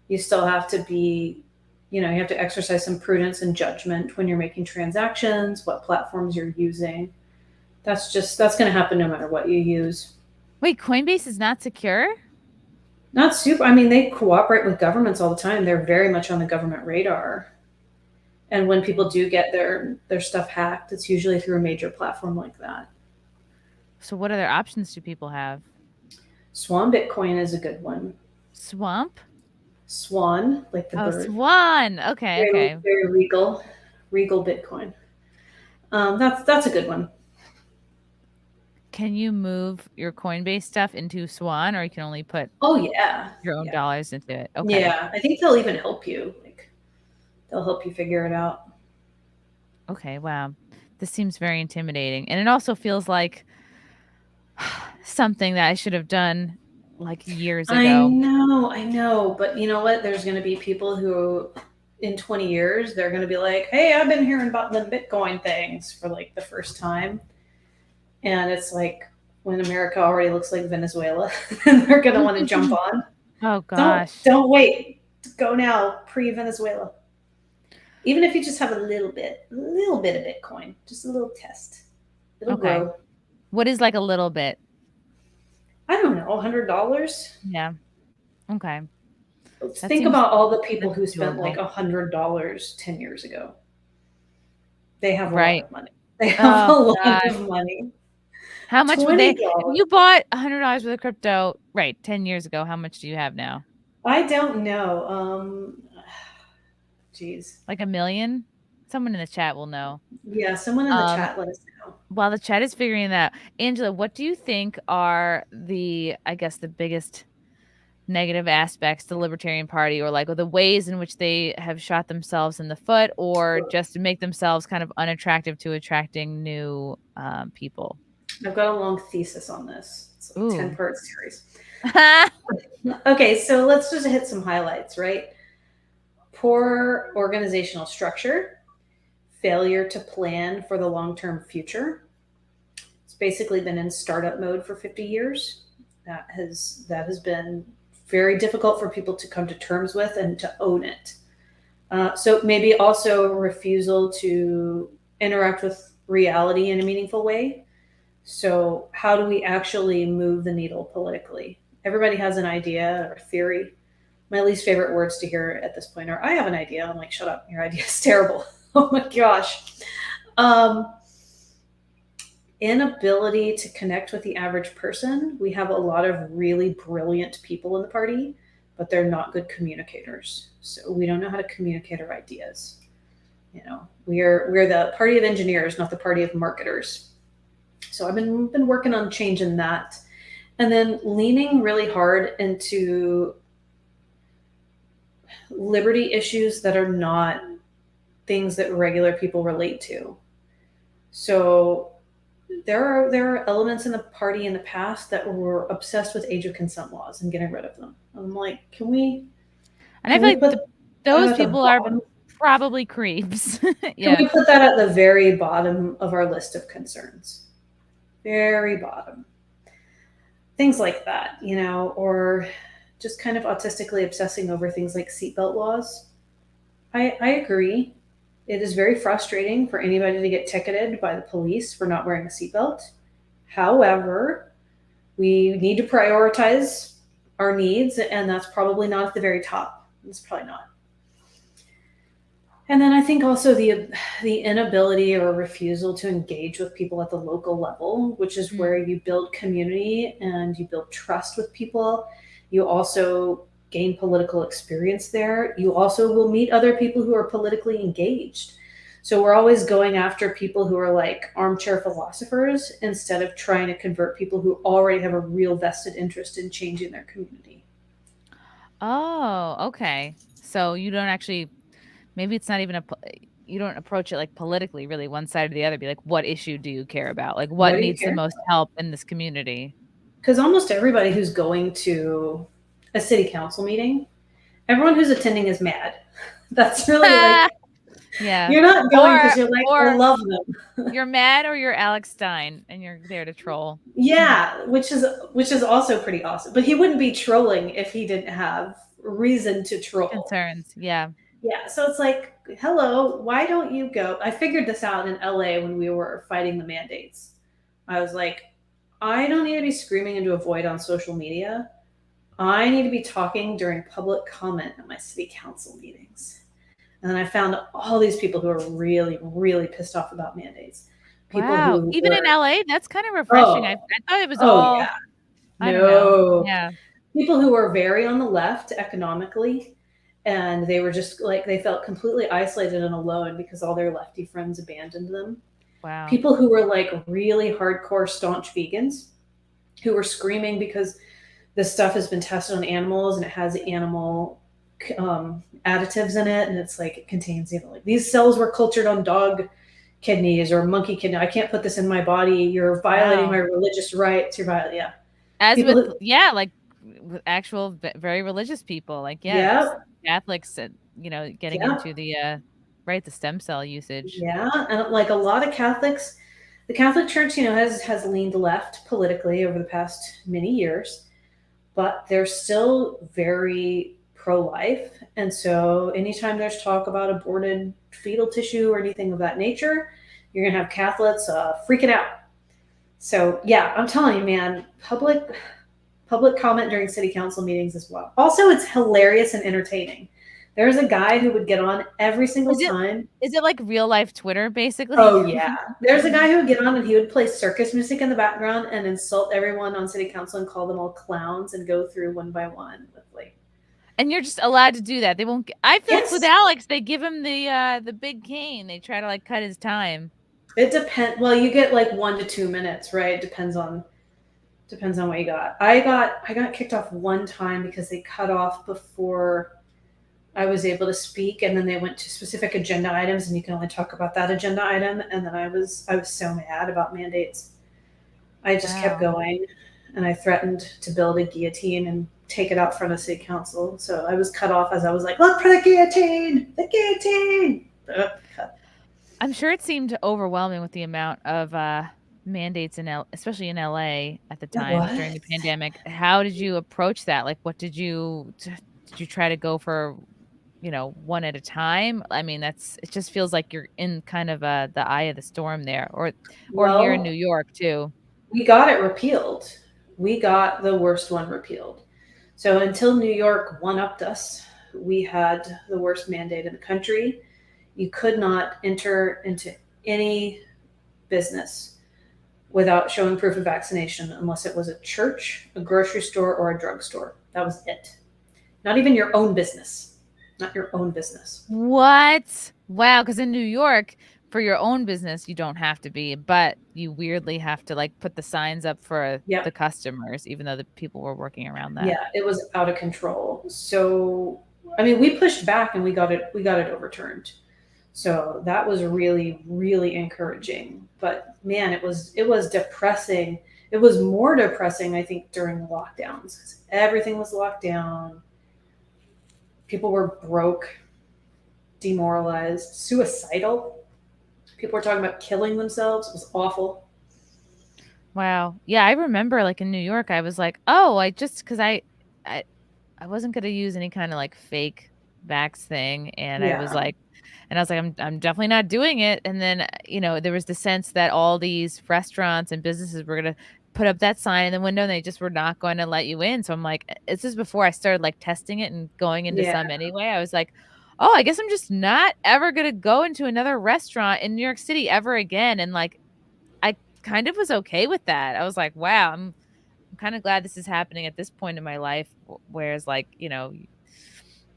You still have to be, you have to exercise some prudence and judgment when you're making transactions, what platforms you're using. That's going to happen no matter what you use. Wait, Coinbase is not secure? Not super. I mean, they cooperate with governments all the time. They're very much on the government radar. And when people do get their stuff hacked, it's usually through a major platform like that. So what other options do people have? Swan Bitcoin is a good one. Swamp? Swan, like the bird. Swan. Okay, okay. Very regal Bitcoin. That's a good one. Can you move your Coinbase stuff into Swan, or you can only put your own dollars into it? Okay. Yeah, I think they'll even help you. Like, they'll help you figure it out. Okay, wow. This seems very intimidating. And it also feels like something that I should have done like years ago. I know. But you know what? There's going to be people who in 20 years, they're going to be like, hey, I've been hearing about them Bitcoin things for like the first time. And it's like when America already looks like Venezuela, and they're going to want to jump on. Oh, gosh. Don't wait. Go now, pre-Venezuela. Even if you just have a little bit of Bitcoin, just a little test. It'll grow. What is like a little bit? I don't know, $100? Yeah. Okay. Think about all the people who spent like $100 10 years ago. They have a lot of money. They have a lot of money. How much would they? If you bought $100 worth of crypto, right, 10 years ago, how much do you have now? I don't know. Geez. Like $1 million? Someone in the chat will know. Yeah, someone in the chat let us know. While the chat is figuring that out, Angela, what do you think are the biggest negative aspects to the Libertarian Party, or like the ways in which they have shot themselves in the foot, or just to make themselves kind of unattractive to attracting new people? I've got a long thesis on this. It's a 10-part series. Oh, Okay, so let's just hit some highlights, right? Poor organizational structure, failure to plan for the long-term future. It's basically been in startup mode for 50 years. That has been very difficult for people to come to terms with and to own it. So maybe also a refusal to interact with reality in a meaningful way. So how do we actually move the needle politically? Everybody has an idea or theory. My least favorite words to hear at this point are, I have an idea. I'm like, shut up. Your idea is terrible. Oh my gosh. Inability to connect with the average person. We have a lot of really brilliant people in the party, but they're not good communicators. So we don't know how to communicate our ideas. We're the party of engineers, not the party of marketers. So I've been working on changing that. And then leaning really hard into liberty issues that are not things that regular people relate to. So there are elements in the party in the past that were obsessed with age of consent laws and getting rid of them. I'm like, can we? And I feel like those people are probably creeps. Yeah. Can we put that at the very bottom of our list of concerns? Very bottom. Things like that, or just kind of autistically obsessing over things like seatbelt laws. I agree. It is very frustrating for anybody to get ticketed by the police for not wearing a seatbelt. However, we need to prioritize our needs, and that's probably not at the very top. It's probably not. And then I think also the inability or refusal to engage with people at the local level, which is where you build community and you build trust with people. You also gain political experience there. You also will meet other people who are politically engaged. So we're always going after people who are like armchair philosophers instead of trying to convert people who already have a real vested interest in changing their community. Oh, okay. So you don't actually, maybe it's not even you don't approach it like politically, really, one side or the other. Be like, what issue do you care about? Like, what What do you needs the care? most help in this community? Because almost everybody who's going to a city council meeting, everyone who's attending is mad. That's really like, Yeah. you're not going because you're like, I or love them. you're mad or you're Alex Stein and you're there to troll. Yeah, which is also pretty awesome. But he wouldn't be trolling if he didn't have reason to troll. Concerns. Yeah. Yeah, so it's like, hello, why don't you go? I figured this out in LA when we were fighting the mandates. I was like, I don't need to be screaming into a void on social media. I need to be talking during public comment at my city council meetings. And then I found all these people who are really, really pissed off about mandates. People Wow. who Even were, in LA, that's kind of refreshing. I thought it was all, yeah. I don't know. No. Yeah. People who were very on the left economically, and they were just like, they felt completely isolated and alone because all their lefty friends abandoned them. Wow. People who were like really hardcore staunch vegans who were screaming because this stuff has been tested on animals and it has animal additives in it, and it's like it contains, like these cells were cultured on dog kidneys or monkey kidney. I can't put this in my body. You're violating my religious rights. You're violating, yeah. As people with like with actual very religious people, like Catholics, getting into the the stem cell usage. Yeah, and like a lot of Catholics, the Catholic Church, has leaned left politically over the past many years, but they're still very pro-life. And so anytime there's talk about aborted fetal tissue or anything of that nature, you're going to have Catholics freaking out. So yeah, I'm telling you, man, public comment during city council meetings as well. Also, it's hilarious and entertaining. There's a guy who would get on every single time. Is it like real life Twitter, basically? Oh, yeah. There's a guy who would get on and he would play circus music in the background and insult everyone on city council and call them all clowns and go through one by one with like. And you're just allowed to do that. They won't. I feel like with Alex, they give him the big cane. They try to like cut his time. It depends. Well, you get like 1 to 2 minutes, right? Depends on what you got. I got kicked off one time because they cut off before I was able to speak, and then they went to specific agenda items, and you can only talk about that agenda item. And then I was so mad about mandates. I just kept going, and I threatened to build a guillotine and take it out front of city council. So I was cut off as I was like, "Look for the guillotine! The guillotine!" I'm sure it seemed overwhelming with the amount of mandates especially in LA at the time during the pandemic. How did you approach that? Like, what did you try to go for? One at a time? I mean, it just feels like you're in kind of the eye of the storm there, or here in New York too. We got it repealed. We got the worst one repealed. So until New York one-upped us, we had the worst mandate in the country. You could not enter into any business without showing proof of vaccination unless it was a church, a grocery store, or a drugstore. That was it. Not even your own business. Not your own business. What? Wow. Because in New York, for your own business, you don't have to be, but you weirdly have to like put the signs up for the customers, even though the people were working around that. Yeah, it was out of control. So, I mean, we pushed back and we got it overturned. So that was really, really encouraging. But man, it was depressing. It was more depressing, I think, during the lockdowns because everything was locked down. People were broke, demoralized, suicidal. People were talking about killing themselves. It was awful. Wow. Yeah, I remember like in New York, I was like, oh, because I wasn't going to use any kind of like fake vax thing. And I was like, I'm definitely not doing it. And then, there was the sense that all these restaurants and businesses were going to put up that sign in the window and they just were not going to let you in. So I'm like, this is before I started like testing it and going into some anyway. I was like, oh, I guess I'm just not ever going to go into another restaurant in New York City ever again. And like, I kind of was okay with that. I was like, wow, I'm kind of glad this is happening at this point in my life. Whereas like, you know,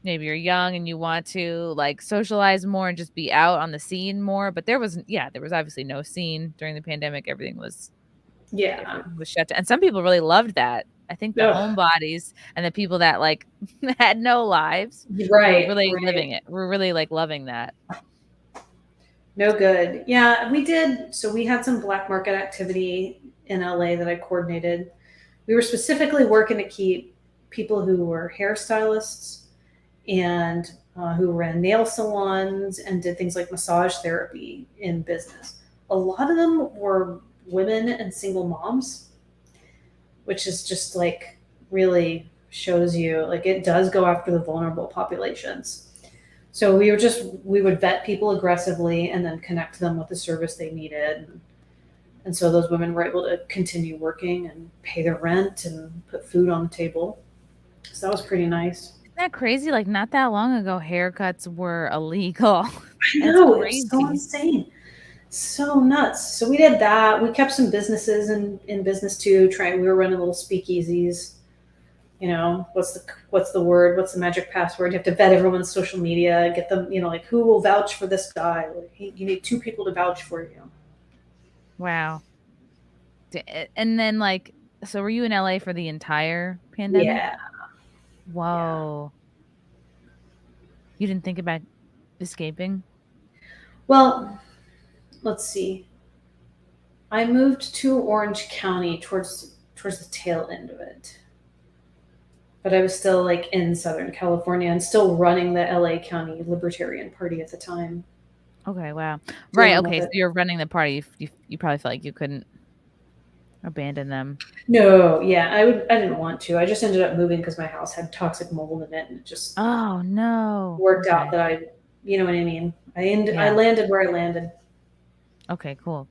maybe you're young and you want to like socialize more and just be out on the scene more. But there was obviously no scene during the pandemic. Everything was Yeah. shut down. And some people really loved that. I think the Ugh. homebodies and the people that like had no lives were Right. really Right. living it. We're really like loving that. No good. Yeah, we did. So we had some black market activity in LA that I coordinated. We were specifically working to keep people who were hairstylists and who ran nail salons and did things like massage therapy in business. A lot of them were women and single moms, which is just like really shows you like it does go after the vulnerable populations. So we would vet people aggressively and then connect them with the service they needed. And so those women were able to continue working and pay their rent and put food on the table. So that was pretty nice. Isn't that crazy? Like not that long ago, haircuts were illegal. I That's know, crazy. it's so insane. So nuts. So we did that. We kept some businesses in business too. We were running little speakeasies. You know, what's the word? What's the magic password? You have to vet everyone's social media, get them, you know, like who will vouch for this guy? Like, you need 2 people to vouch for you. Wow. And then like, so were you in LA for the entire pandemic? Yeah. Whoa. You didn't think about escaping? Well, let's see. I moved to Orange County towards the tail end of it. But I was still like in Southern California and still running the LA County Libertarian Party at the time. Okay, wow. Right, okay, so you're running the party. You probably felt like you couldn't abandon them. No, yeah, I didn't want to. I just ended up moving because my house had toxic mold in it, and it just Oh no. worked out that you know what I mean. I landed where I landed. Okay, cool.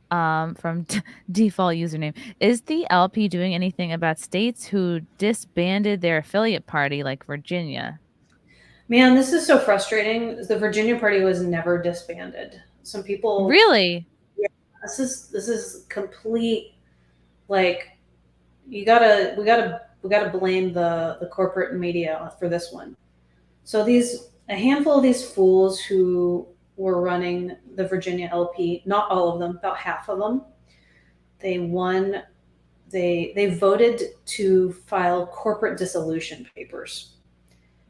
From default username, is the LP doing anything about states who disbanded their affiliate party like Virginia? Man, this is so frustrating. The Virginia party was never disbanded. Some people Really? Yeah, this is complete. Like we gotta blame the corporate media for this one. So a handful of these fools who were running the Virginia LP, not all of them, about half of them, they voted to file corporate dissolution papers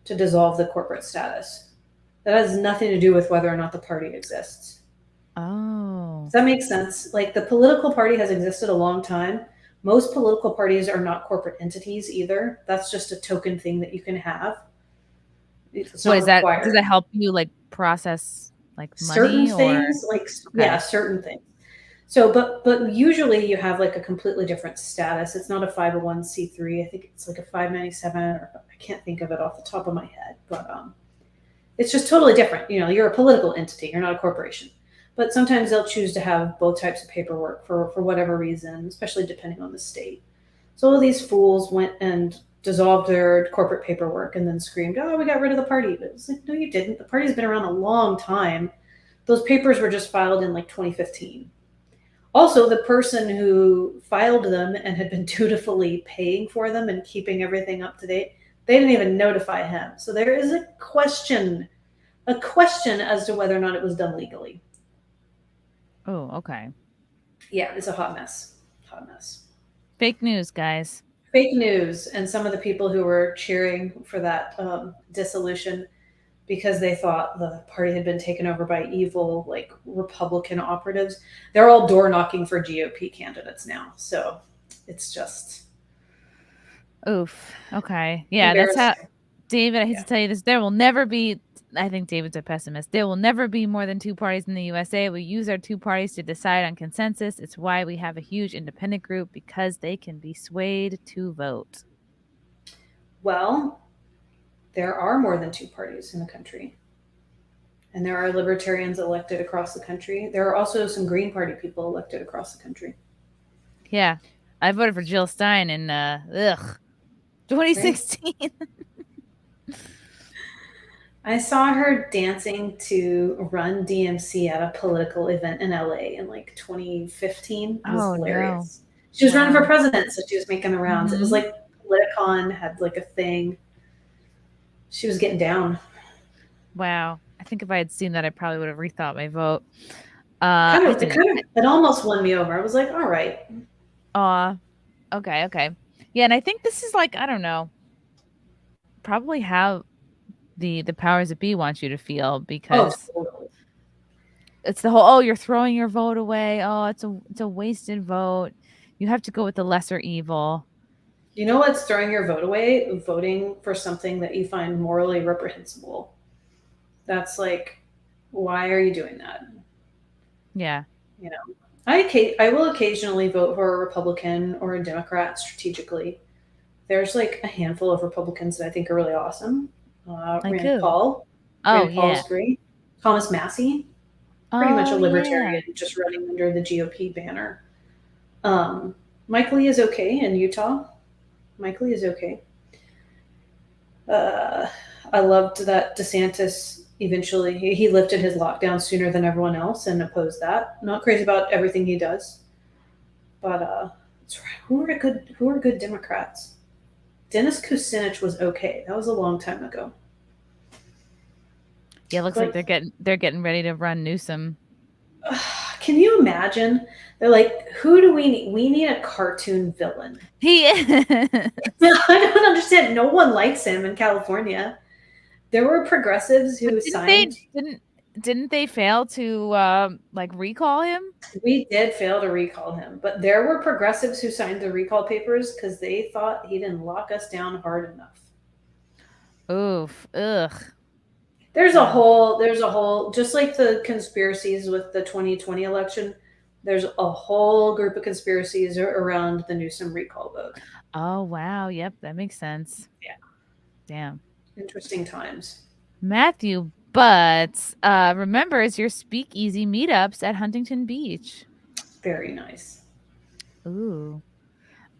to dissolve the corporate status. That has nothing to do with whether or not the party exists. Oh. Does that make sense? Like the political party has existed a long time. Most political parties are not corporate entities either. That's just a token thing that you can have. It's What not is that? required. Does that help you like process like money Certain or things, like yeah, certain things. So, but usually you have like a completely different status. It's not a 501c3. I think it's like a 597, or I can't think of it off the top of my head, but it's just totally different. You know, you're a political entity. You're not a corporation. But sometimes they'll choose to have both types of paperwork for whatever reason, especially depending on the state. So all of these fools went and dissolved their corporate paperwork and then screamed, "Oh, we got rid of the party." But it's like, no, you didn't. The party's been around a long time. Those papers were just filed in like 2015. Also, the person who filed them and had been dutifully paying for them and keeping everything up to date, they didn't even notify him. So there is a question as to whether or not it was done legally. Oh, okay. Yeah, it's a hot mess. Hot mess. Fake news, guys. Fake news. And some of the people who were cheering for that dissolution because they thought the party had been taken over by evil, like Republican operatives, they're all door knocking for GOP candidates now. So it's just. Oof. Okay. Yeah, that's how. David, I hate to tell you this. There will never be. I think David's a pessimist. There will never be more than 2 parties in the USA. We use our 2 parties to decide on consensus. It's why we have a huge independent group, because they can be swayed to vote. Well, there are more than 2 parties in the country. And there are libertarians elected across the country. There are also some Green Party people elected across the country. Yeah. I voted for Jill Stein in 2016. I saw her dancing to Run DMC at a political event in LA in like 2015. It was Oh no. hilarious. She was running for Wow. president, so she was making the rounds. It was Mhm. like Politicon had like a thing. She was getting down. Wow. I think if I had seen that, I probably would have rethought my vote. Kind I of, didn't. it almost won me over. I was like, all right. Uh, okay, okay. Yeah, and I think this is like, I don't know, probably how the powers that be want you to feel, Oh, because totally. it's the whole, oh, you're throwing your vote away. Oh, it's a wasted vote. You have to go with the lesser evil. You know what's throwing your vote away? Voting for something that you find morally reprehensible. That's like, why are you doing that? Yeah. You know, I will occasionally vote for a Republican or a Democrat strategically. There's like a handful of Republicans that I think are really awesome. Like Rand who? Paul. Oh, Rand yeah. Paul's great. Thomas Massey, pretty much a Oh, yeah. libertarian, just running under the GOP banner. Mike Lee is okay in Utah. Mike Lee is okay. Uh, I loved that DeSantis eventually he lifted his lockdown sooner than everyone else and opposed that. Not crazy about everything he does, but who are good Democrats? Dennis Kucinich was okay. That was a long time ago. Yeah, it looks like But they're getting ready to run Newsom. can you imagine? They're like, who do we need? We need a cartoon villain. He is. I don't understand. No one likes him in California. There were progressives But who didn't they signed. didn't they fail to like recall him? We did fail to recall him, but there were progressives who signed the recall papers because they thought he didn't lock us down hard enough. Oof. Ugh. Wow. There's a whole, just like the conspiracies with the 2020 election, there's a whole group of conspiracies around the Newsom recall vote. Oh, wow. Yep, that makes sense. Yeah. Damn. Interesting times. Matthew Butts remembers your speakeasy meetups at Huntington Beach. Very nice. Ooh.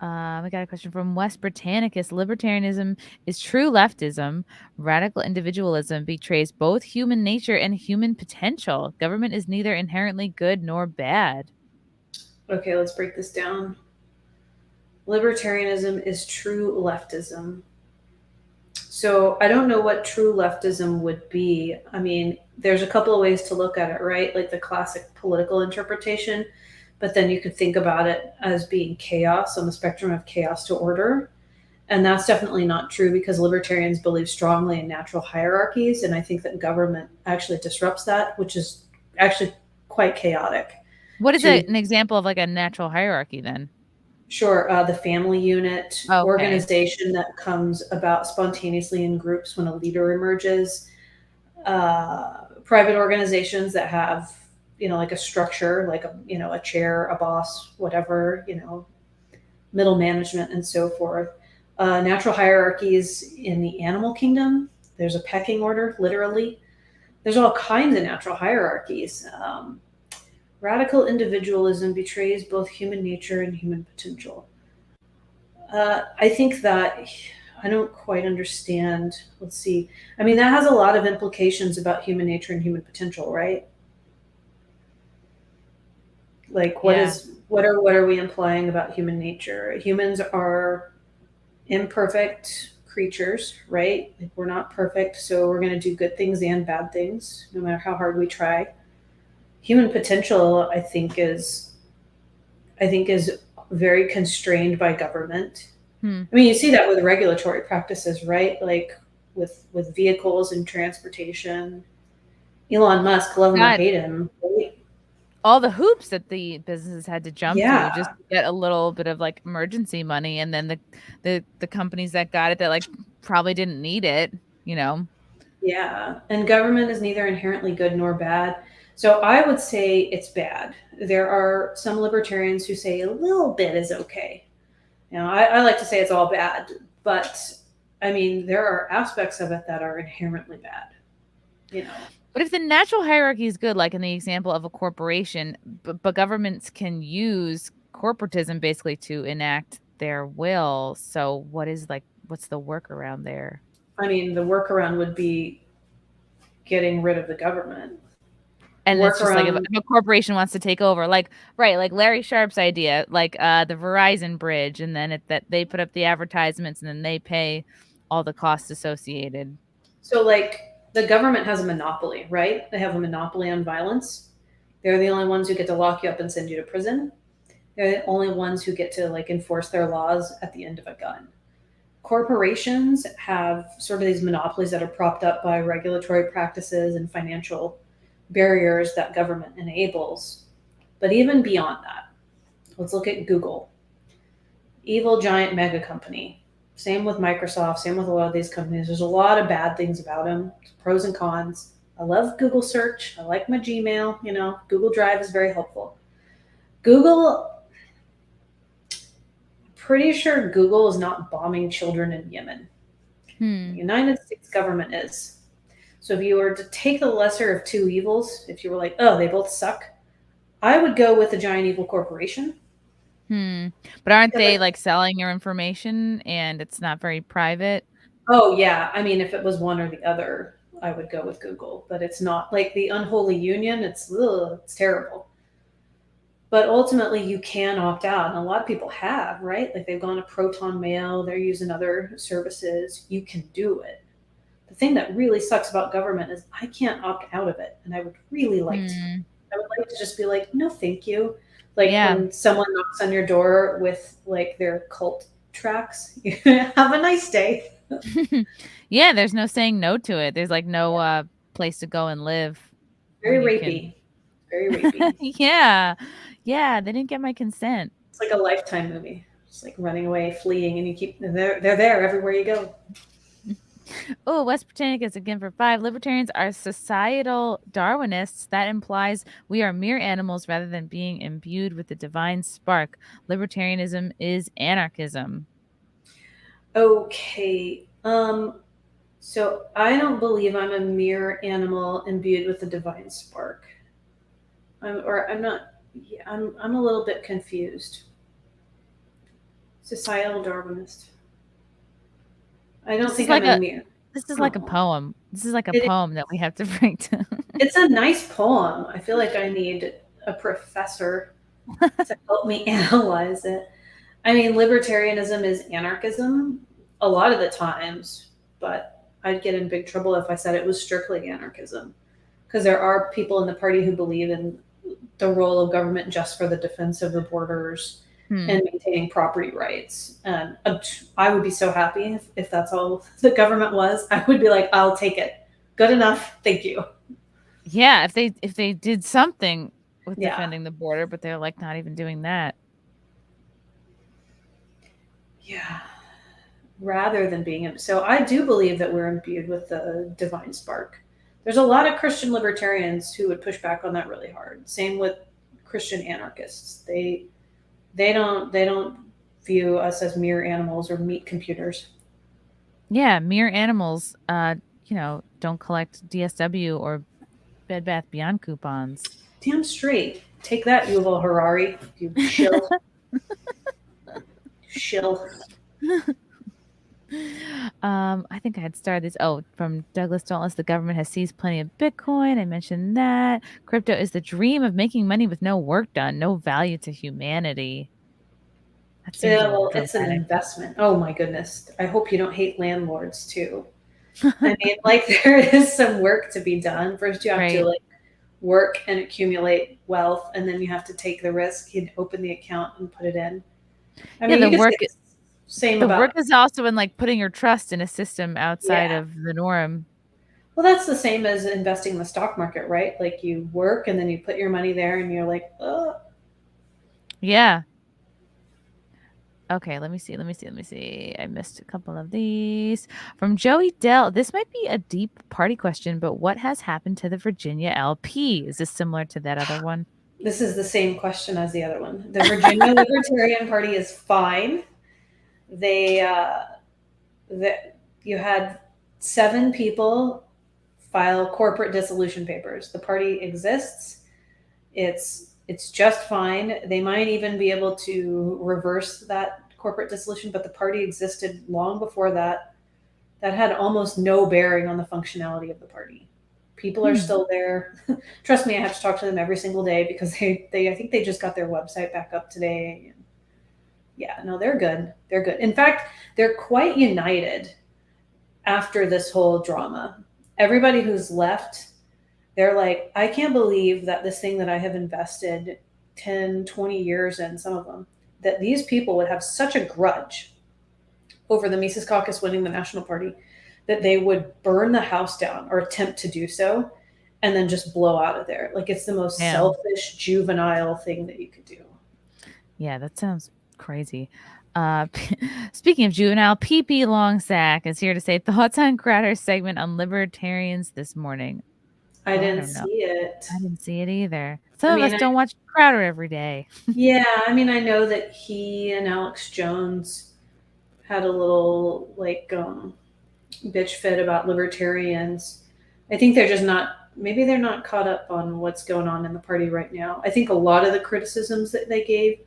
We got a question from West Britannicus. Libertarianism is true leftism. Radical individualism betrays both human nature and human potential. Government is neither inherently good nor bad. Okay, let's break this down. Libertarianism is true leftism. So I don't know what true leftism would be. I mean, there's a couple of ways to look at it, right? Like the classic political interpretation, but then you could think about it as being chaos on the spectrum of chaos to order. And that's definitely not true because libertarians believe strongly in natural hierarchies. And I think that government actually disrupts that, which is actually quite chaotic. What is To an example of like a natural hierarchy then? Sure, the family unit, Okay. organization that comes about spontaneously in groups when a leader emerges, private organizations that have, like a structure, like a chair, a boss, whatever, middle management and so forth. Natural hierarchies in the animal kingdom, there's a pecking order, literally. There's all kinds of natural hierarchies. Radical individualism betrays both human nature and human potential. I think that I don't quite understand. Let's see. I mean, that has a lot of implications about human nature and human potential, right? Like, Yeah. what are we implying about human nature? Humans are imperfect creatures, right? Like, we're not perfect, so we're going to do good things and bad things, no matter how hard we try. Human potential, I think is very constrained by government. Hmm. I mean, you see that with regulatory practices, right? Like with vehicles and transportation. Elon Musk, love him or God, hate him. Right? all the hoops that the businesses had to jump Yeah, through just to get a little bit of like emergency money, and then the companies that got it that like probably didn't need it, you know. yeah. And government is neither inherently good nor bad. So I would say it's bad. There are some libertarians who say a little bit is okay. I like to say it's all bad, but I mean, there are aspects of it that are inherently bad. You know, But if the natural hierarchy is good, like in the example of a corporation, but governments can use corporatism basically to enact their will. So what's the workaround there? I mean, the workaround would be getting rid of the government. And Work it's just like if around- a corporation wants to take over, like Larry Sharp's idea, like the Verizon bridge, and then that they put up the advertisements and then they pay all the costs associated. So like the government has a monopoly, right? They have a monopoly on violence. They're the only ones who get to lock you up and send you to prison. They're the only ones who get to like enforce their laws at the end of a gun. Corporations have sort of these monopolies that are propped up by regulatory practices and financial barriers that government enables. But even beyond that, let's look at Google. Evil giant mega company. Same with Microsoft, same with a lot of these companies. There's a lot of bad things about them, pros and cons. I love Google search. I like my Gmail, Google Drive is very helpful. Google, pretty sure Google is not bombing children in Yemen. The United States government is. So if you were to take the lesser of two evils, if you were like, oh, they both suck, I would go with a giant evil corporation. But aren't they like selling your information and it's not very private? Oh, yeah. I mean, if it was one or the other, I would go with Google. But it's not like the unholy union. It's terrible. But ultimately, you can opt out. And a lot of people have, right? Like they've gone to Proton Mail. They're using other services. You can do it. The thing that really sucks about government is I can't opt out of it. And I would really like to. I would like to just be like, no, thank you. Like when someone knocks on your door with like their cult tracks, have a nice day. Yeah, there's no saying no to it. There's like no place to go and live. Very rapey. Very rapey. Yeah, they didn't get my consent. It's like a Lifetime movie. It's like running away, fleeing, and they're there everywhere you go. Oh, West Britannicus again for 5. Libertarians are societal Darwinists. That implies we are mere animals rather than being imbued with the divine spark. Libertarianism is anarchism. Okay. So I don't believe I'm a mere animal imbued with the divine spark. I'm a little bit confused. Societal Darwinist. I don't think I'm a mere. This is like a poem. This is like a poem that we have to break down. It's a nice poem. I feel like I need a professor to help me analyze it. I mean, libertarianism is anarchism a lot of the times, but I'd get in big trouble if I said it was strictly anarchism, because there are people in the party who believe in the role of government just for the defense of the borders and maintaining property rights. And I would be so happy if that's all the government was. I would be like, I'll take it. Good enough. Thank you. Yeah, if they did something with defending the border, but they're like not even doing that. Yeah. Rather than being so I do believe that we're imbued with the divine spark. There's a lot of Christian libertarians who would push back on that really hard. Same with Christian anarchists. They don't view us as mere animals or meat computers. Yeah, mere animals don't collect DSW or Bed Bath Beyond coupons. Damn straight. Take that, Yuval Harari. You shill. Shill. I think I had started this. Oh, from Douglas Dauntless, the government has seized plenty of Bitcoin. I mentioned that. Crypto is the dream of making money with no work done, no value to humanity. Yeah, well, it's an investment. Oh my goodness. I hope you don't hate landlords too. I mean, like there is some work to be done. First you have to like work and accumulate wealth, and then you have to take the risk and open the account and put it in. I mean, the work work is also in like putting your trust in a system outside of the norm. Well, that's the same as investing in the stock market, right? Like you work and then you put your money there and you're like, oh. Yeah. Okay, let me see. I missed a couple of these. From Joey Dell. This might be a deep party question, but what has happened to the Virginia LP? Is this similar to that other one? This is the same question as the other one. The Virginia Libertarian Party is fine. You had 7 people file corporate dissolution papers. The party exists. It's just fine. They might even be able to reverse that corporate dissolution, but the party existed long before that. That had almost no bearing on the functionality of the party. People are still there. Trust me, I have to talk to them every single day because they I think they just got their website back up today. Yeah, no, they're good. They're good. In fact, they're quite united after this whole drama. Everybody who's left, they're like, I can't believe that this thing that I have invested 10, 20 years in, some of them, that these people would have such a grudge over the Mises Caucus winning the National Party that they would burn the house down or attempt to do so and then just blow out of there. Like, it's the most selfish, juvenile thing that you could do. Yeah, that sounds crazy. Speaking of juvenile, PP Longsack is here to say thoughts on Crowder's segment on libertarians this morning. I didn't see it. I didn't see it either. Some of us don't watch Crowder every day. Yeah, I mean, I know that he and Alex Jones had a little bitch fit about libertarians. I think they're just maybe they're not caught up on what's going on in the party right now. I think a lot of the criticisms that they gave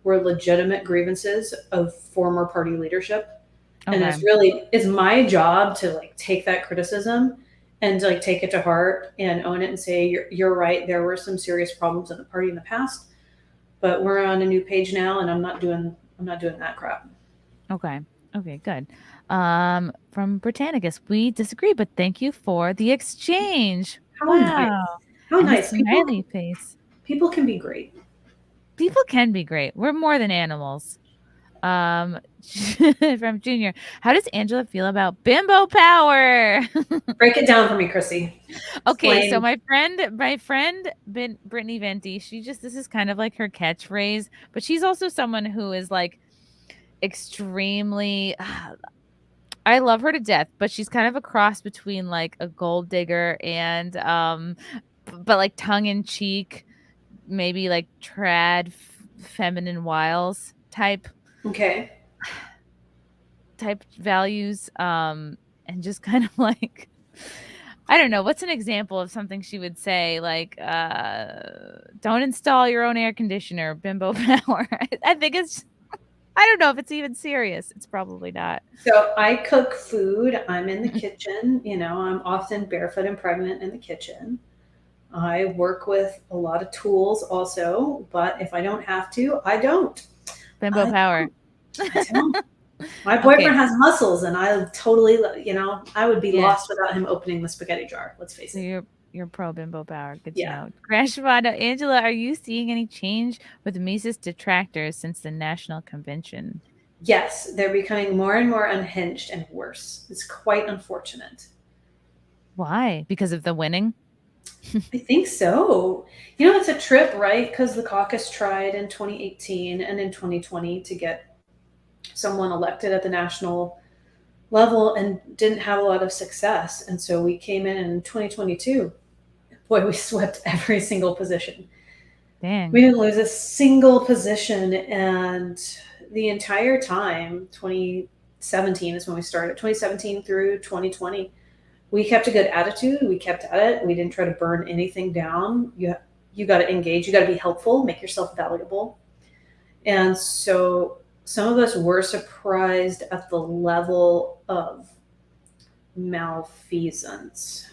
were legitimate grievances of former party leadership. Okay. And it's my job to take that criticism and to take it to heart and own it and say, you're right. There were some serious problems in the party in the past, but we're on a new page now, and I'm not doing that crap. Okay, good. From Britannicus, we disagree, but thank you for the exchange. Nice. How nice. Smiley face. People can be great. People can be great. We're more than animals. From Junior, how does Angela feel about bimbo power? Break it down for me, Chrissy. Okay, so my friend Brittany Venti, this is kind of like her catchphrase, but she's also someone who is extremely I love her to death, but she's kind of a cross between a gold digger and but tongue in cheek, maybe trad feminine wiles type values, and just kind of I don't know, what's an example of something she would say, don't install your own air conditioner, bimbo power. I think it's, I don't know if it's even serious. It's probably not. So I cook food. I'm in the kitchen. I'm often barefoot and pregnant in the kitchen. I work with a lot of tools also, but if I don't have to, I don't. Bimbo power. I don't. My boyfriend has muscles, and I totally, I would be lost without him opening the spaghetti jar. Let's face it. You're pro bimbo power. Good to know. Crash Shavado, Angela, are you seeing any change with the Mises detractors since the national convention? Yes, they're becoming more and more unhinged and worse. It's quite unfortunate. Why? Because of the winning? I think so. It's a trip, right? Because the caucus tried in 2018 and in 2020 to get someone elected at the national level and didn't have a lot of success. And so we came in 2022. Boy, we swept every single position. Dang. We didn't lose a single position. And the entire time, 2017 is when we started, 2017 through 2020, we kept a good attitude. We kept at it. We didn't try to burn anything down. You got to engage. You got to be helpful, make yourself valuable. And so some of us were surprised at the level of malfeasance.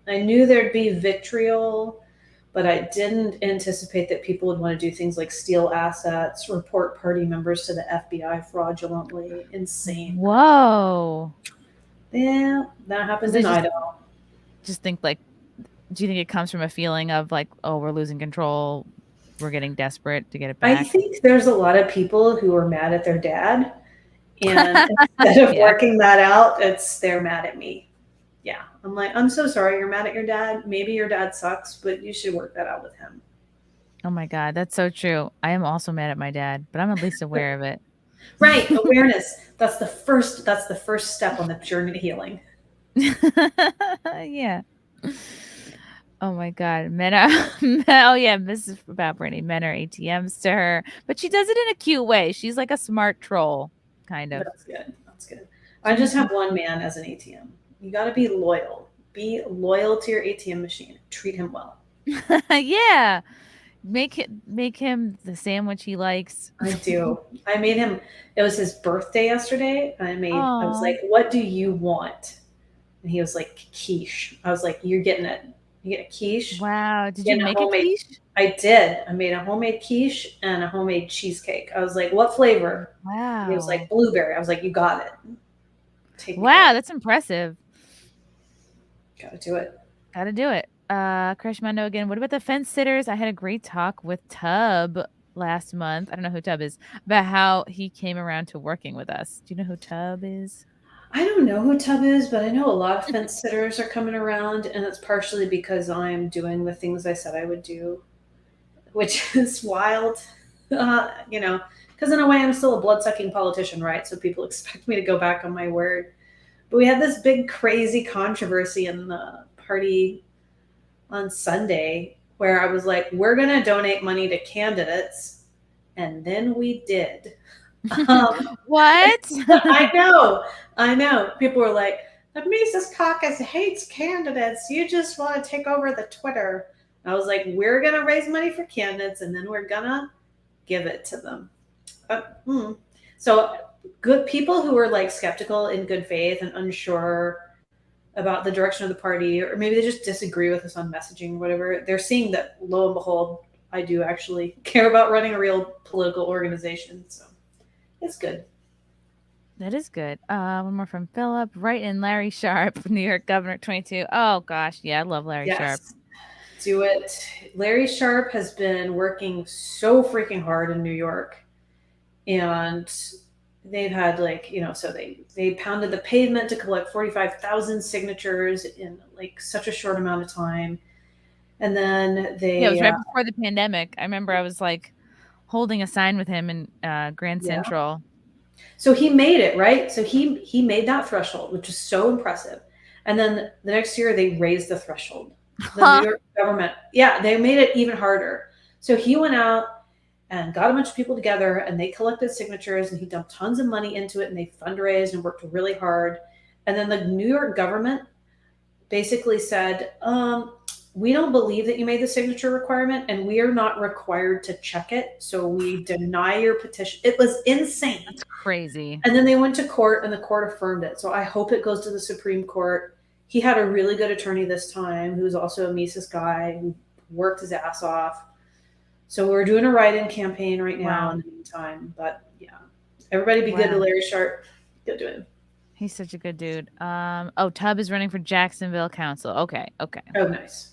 I knew there'd be vitriol, but I didn't anticipate that people would want to do things like steal assets, report party members to the FBI fraudulently. Insane. Whoa. Yeah, that happens in Idaho. Just think do you think it comes from a feeling of oh, we're losing control? We're getting desperate to get it back? I think there's a lot of people who are mad at their dad. And instead of working that out, they're mad at me. Yeah. I'm like, I'm so sorry you're mad at your dad. Maybe your dad sucks, but you should work that out with him. Oh my God, that's so true. I am also mad at my dad, but I'm at least aware of it. Right. Awareness. That's the first step on the journey to healing. Yeah. Oh my God. Men are, oh yeah, this is about Brittany. Men are ATMs to her, but she does it in a cute way. She's like a smart troll, kind of. That's good. I just have one man as an ATM. You got to be loyal. Be loyal to your ATM machine. Treat him well. Yeah. Make him the sandwich he likes. I do. I made him, it was his birthday yesterday. I was like, what do you want? And he was like, quiche. I was like, you're getting it. You get a quiche. Wow. Did Get you a make a homemade- quiche? I did. I made a homemade quiche and a homemade cheesecake. I was like, what flavor? He was like, Wow. blueberry. I was like, you got it. Take me Wow, there. that's impressive. Gotta do it. Gotta do it. Crash Mondo again. What about the fence sitters? I had a great talk with Tub last month. I don't know who Tub is, about how he came around to working with us. Do you know who Tub is? I don't know who Tub is, but I know a lot of fence sitters are coming around, and it's partially because I'm doing the things I said I would do, which is wild. You know, because in a way I'm still a blood-sucking politician, right? So people expect me to go back on my word. But we had this big crazy controversy in the party on Sunday where I was like, we're going to donate money to candidates. And then we did. What? I know. People were like, the Mises Caucus hates candidates. You just want to take over the Twitter. I was like, we're going to raise money for candidates and then we're going to give it to them. So good people who are like skeptical in good faith and unsure about the direction of the party, or maybe they just disagree with us on messaging or whatever, they're seeing that lo and behold, I do actually care about running a real political organization. So it's good. That is good. One more from Philip. Right in Larry Sharp, New York Governor 22. Oh gosh, yeah, I love Larry Sharp. Do it. Larry Sharp has been working so freaking hard in New York, and they've had like, you know, so they pounded the pavement to collect 45,000 signatures in like such a short amount of time. And then it was right before the pandemic. I remember I was like holding a sign with him in Grand Central. So he made it, right? So he made that threshold, which is so impressive. And then the next year they raised the threshold. The New York government, they made it even harder. So he went out and got a bunch of people together and they collected signatures and he dumped tons of money into it and they fundraised and worked really hard. And then the New York government basically said, we don't believe that you made the signature requirement and we are not required to check it. So we deny your petition. It was insane. That's crazy. And then they went to court and the court affirmed it. So I hope it goes to the Supreme Court. He had a really good attorney this time who's also a Mises guy who worked his ass off. So we're doing a write-in campaign right now in the meantime. But yeah, everybody be good to Larry Sharp. Good to him. He's such a good dude. Tub is running for Jacksonville Council. Okay. Oh, nice.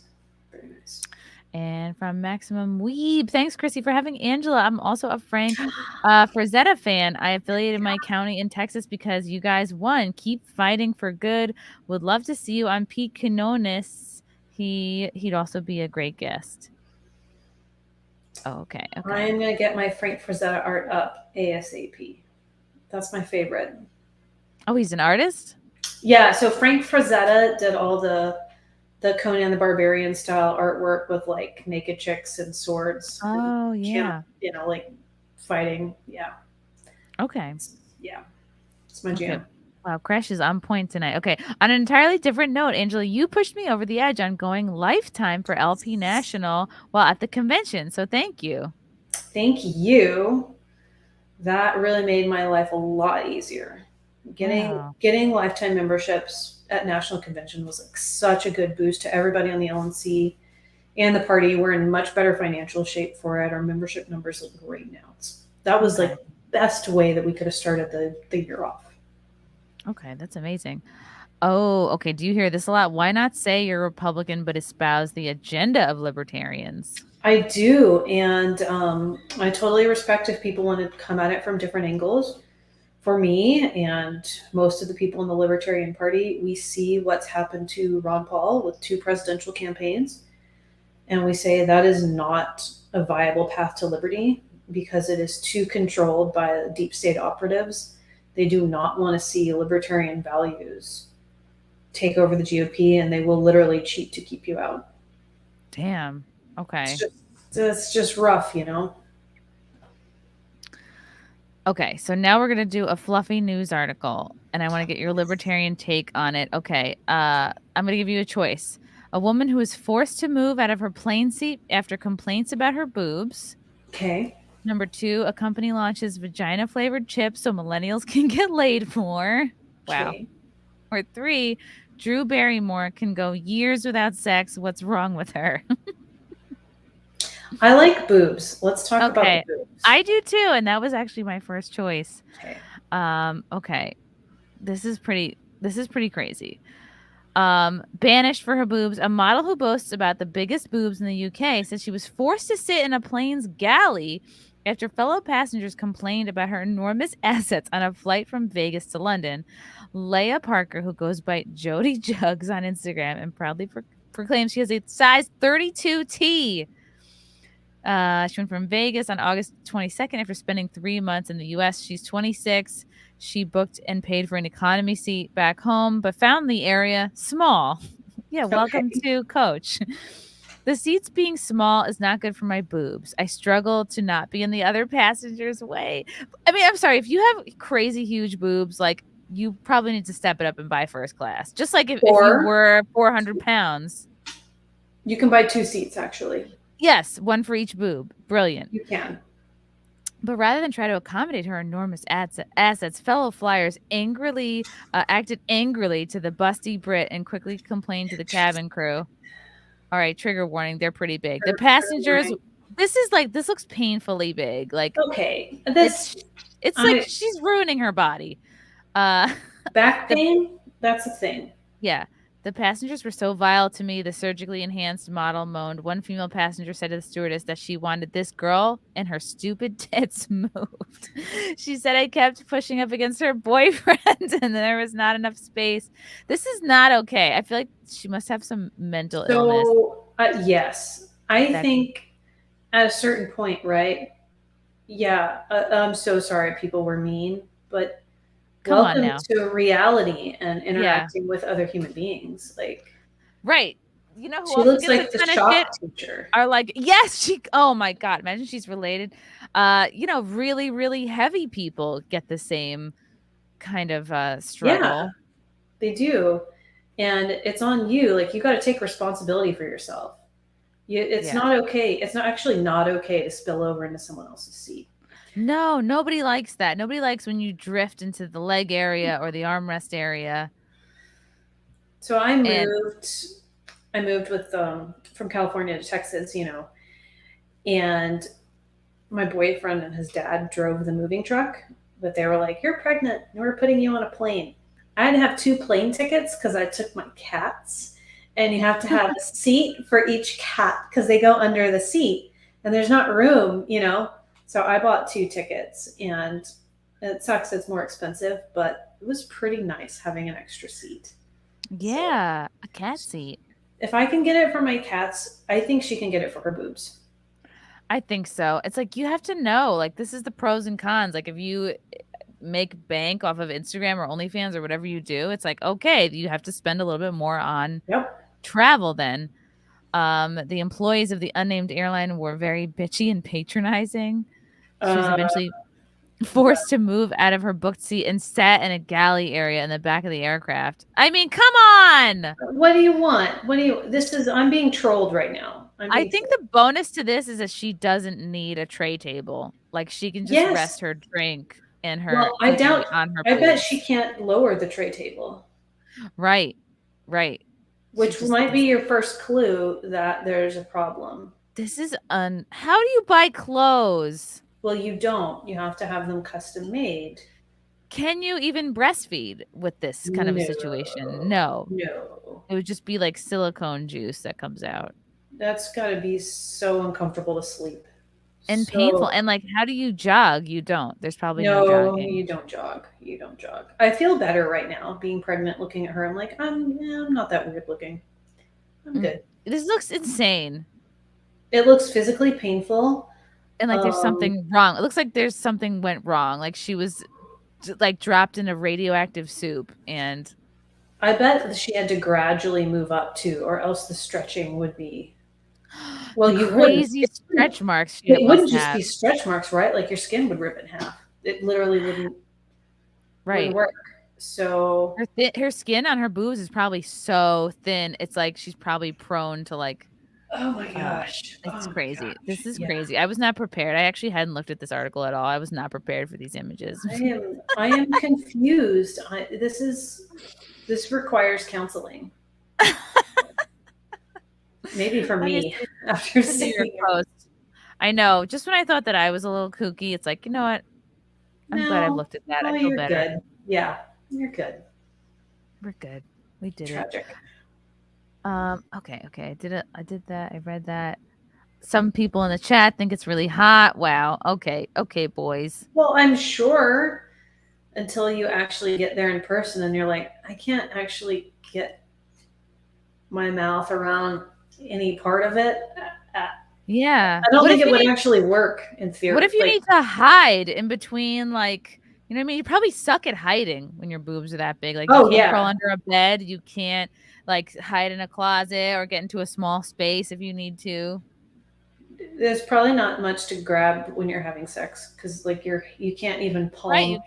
Very nice. And from Maximum Weeb, thanks, Chrissy, for having Angela. I'm also a Frank Frazetta fan. I affiliated my county in Texas because you guys won. Keep fighting for good. Would love to see you on Pete Canonis. He'd also be a great guest. Oh, okay. I'm going to get my Frank Frazetta art up ASAP. That's my favorite. Oh, he's an artist? Yeah, so Frank Frazetta did all the Conan the Barbarian style artwork with like naked chicks and swords. Oh, and like fighting. Yeah. Okay. Yeah. It's my jam. Wow, Crash is on point tonight. Okay. On an entirely different note, Angela, you pushed me over the edge on going lifetime for LP National while at the convention. So thank you. Thank you. That really made my life a lot easier. Getting lifetime memberships at National Convention was like such a good boost to everybody on the LNC and the party. We're in much better financial shape for it. Our membership numbers look great now. That was like the best way that we could have started the year off. Okay, that's amazing. Oh, okay. Do you hear this a lot? Why not say you're Republican but espouse the agenda of libertarians? I do. And I totally respect if people want to come at it from different angles. For me and most of the people in the Libertarian Party, we see what's happened to Ron Paul with 2 presidential campaigns. And we say that is not a viable path to liberty because it is too controlled by deep state operatives. They do not want to see libertarian values take over the GOP, and they will literally cheat to keep you out. Damn. Okay. It's just rough, you know? Okay, so now we're going to do a fluffy news article, and I want to get your libertarian take on it. Okay, I'm going to give you a choice. A woman who is forced to move out of her plane seat after complaints about her boobs. Okay. Number 2, a company launches vagina-flavored chips so millennials can get laid more. Wow. Okay. Or 3, Drew Barrymore can go years without sex. What's wrong with her? I like boobs. Let's talk about the Okay. boobs. I do too, and that was actually my first choice. Okay. Okay. This is pretty crazy. Banished for her boobs, a model who boasts about the biggest boobs in the UK says she was forced to sit in a plane's galley after fellow passengers complained about her enormous assets on a flight from Vegas to London. Leia Parker, who goes by Jody Jugs on Instagram and proudly proclaims she has a size 32T. She went from Vegas on August 22nd after spending 3 months in the U.S. She's 26. She booked and paid for an economy seat back home, but found the area small. Yeah, welcome to Coach. The seats being small is not good for my boobs. I struggle to not be in the other passengers' way. I mean, I'm sorry. If you have crazy huge boobs, like, you probably need to step it up and buy first class. Just like if you were 400 pounds. You can buy 2 seats, actually. Yes, one for each boob. Brilliant. You can. But rather than try to accommodate her enormous assets, fellow flyers acted angrily to the busty Brit and quickly complained to the cabin crew. All right, trigger warning. They're pretty big. The passengers, this looks painfully big. Like, okay, it's like she's ruining her body. Back pain, that's a thing. Yeah. The passengers were so vile to me, the surgically enhanced model moaned. One female passenger said to the stewardess that she wanted this girl and her stupid tits moved. She said I kept pushing up against her boyfriend and there was not enough space. This is not okay. I feel like she must have some mental illness. Yes. I think at a certain point, right? Yeah. I'm so sorry people were mean, but welcome to reality and interacting with other human beings. Like, right. You know who she looks like the shop teacher. Are like, yes, oh my God, imagine she's related. Really, really heavy people get the same kind of struggle. Yeah, they do. And it's on you. Like, you got to take responsibility for yourself. It's not okay. It's actually not okay to spill over into someone else's seat. No, nobody likes that. Nobody likes when you drift into the leg area or the armrest area. So I moved with from California to Texas, and my boyfriend and his dad drove the moving truck, but they were like, "You're pregnant. We're putting you on a plane." I had to have 2 plane tickets because I took my cats, and you have to have a seat for each cat because they go under the seat, and there's not room, So I bought 2 tickets, and it sucks it's more expensive, but it was pretty nice having an extra seat. Yeah, a cat seat. If I can get it for my cats, I think she can get it for her boobs. I think so. It's like, you have to know, like, this is the pros and cons. Like, if you make bank off of Instagram or OnlyFans or whatever you do, it's like, okay, you have to spend a little bit more on travel then. The employees of the unnamed airline were very bitchy and patronizing. She was eventually forced to move out of her booked seat and sat in a galley area in the back of the aircraft. I mean, come on. What do you want? I'm being trolled right now. I think the bonus to this is that she doesn't need a tray table. Like, she can just rest her drink and her. Well, I bet she can't lower the tray table. Right. Which might be your first clue that there's a problem. This is how do you buy clothes? Well, you don't. You have to have them custom made. Can you even breastfeed with this kind of a situation? No. It would just be like silicone juice that comes out. That's got to be so uncomfortable to sleep. And painful. And like, how do you jog? You don't. There's probably no jogging. You don't jog. I feel better right now being pregnant, looking at her. I'm like, I'm not that weird looking. I'm good. This looks insane. It looks physically painful. And like, there's something wrong. It looks like there's something went wrong. Like, she was like dropped in a radioactive soup, and I bet she had to gradually move up too, or else the stretching would be. Well, you crazy stretch marks. It wouldn't just be stretch marks, right? Like, your skin would rip in half. It literally wouldn't. Wouldn't work. So her skin on her boobs is probably so thin. It's like she's probably prone to like. Oh my gosh. It's crazy. This is crazy. I was not prepared. I actually hadn't looked at this article at all. I was not prepared for these images. I am confused. This requires counseling. Maybe for me after Send me your seeing it. post. I know. Just when I thought that I was a little kooky, it's like, you know what? I'm glad I've looked at that. I feel you're better. good. Yeah, you're good. We're good. We did Tragic. it. Okay. I did it. I did that. I read that. Some people in the chat think it's really hot. Wow. Okay, boys. Well, I'm sure until you actually get there in person and you're like, I can't actually get my mouth around any part of it. Yeah. I don't think it would actually work in theory. What if you need to hide in between, like, you know what I mean? You probably suck at hiding when your boobs are that big. Like, you can't crawl under a bed. You can't, like, hide in a closet or get into a small space if you need to. There's probably not much to grab when you're having sex because, like, you can't even palm. Right,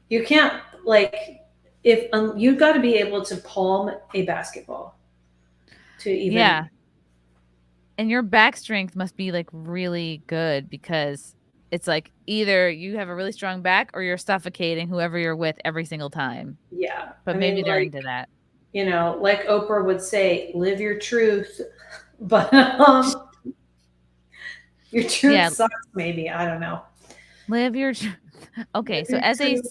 you can't, like, if you've got to be able to palm a basketball to even. Yeah. And your back strength must be, like, really good because it's like either you have a really strong back or you're suffocating whoever you're with every single time. Yeah. But maybe they're into that. You know, like Oprah would say, live your truth. But your truth sucks, maybe. I don't know. Live your truth. Okay, so as a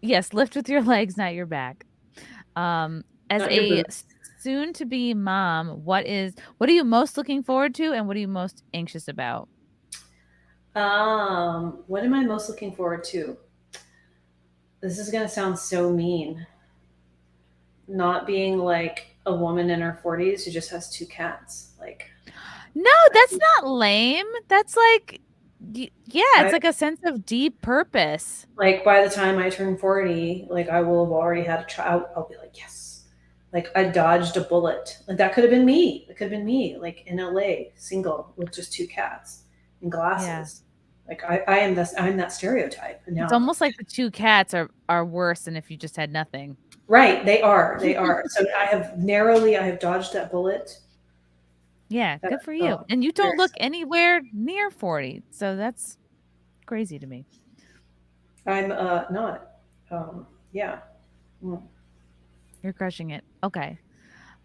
yes, lift with your legs, not your back. As a soon-to-be mom, what are you most looking forward to, and what are you most anxious about? What am I most looking forward to? This is gonna sound so mean. Not being like a woman in her 40s who just has 2 cats. Like, no, that's not lame. That's like, it's like a sense of deep purpose. Like, by the time I turn 40, like, I will have already had a child. I'll be like, yes. Like, I dodged a bullet. Like, that could have been me. It could have been me, like, in LA, single with just 2 cats and glasses. Yeah. Like, I'm that stereotype. And now it's almost like the 2 cats are worse than if you just had nothing. Right. They are. So I have dodged that bullet. Yeah, good for you. And you don't look anywhere near 40. So that's crazy to me. I'm not. Yeah. You're crushing it. Okay.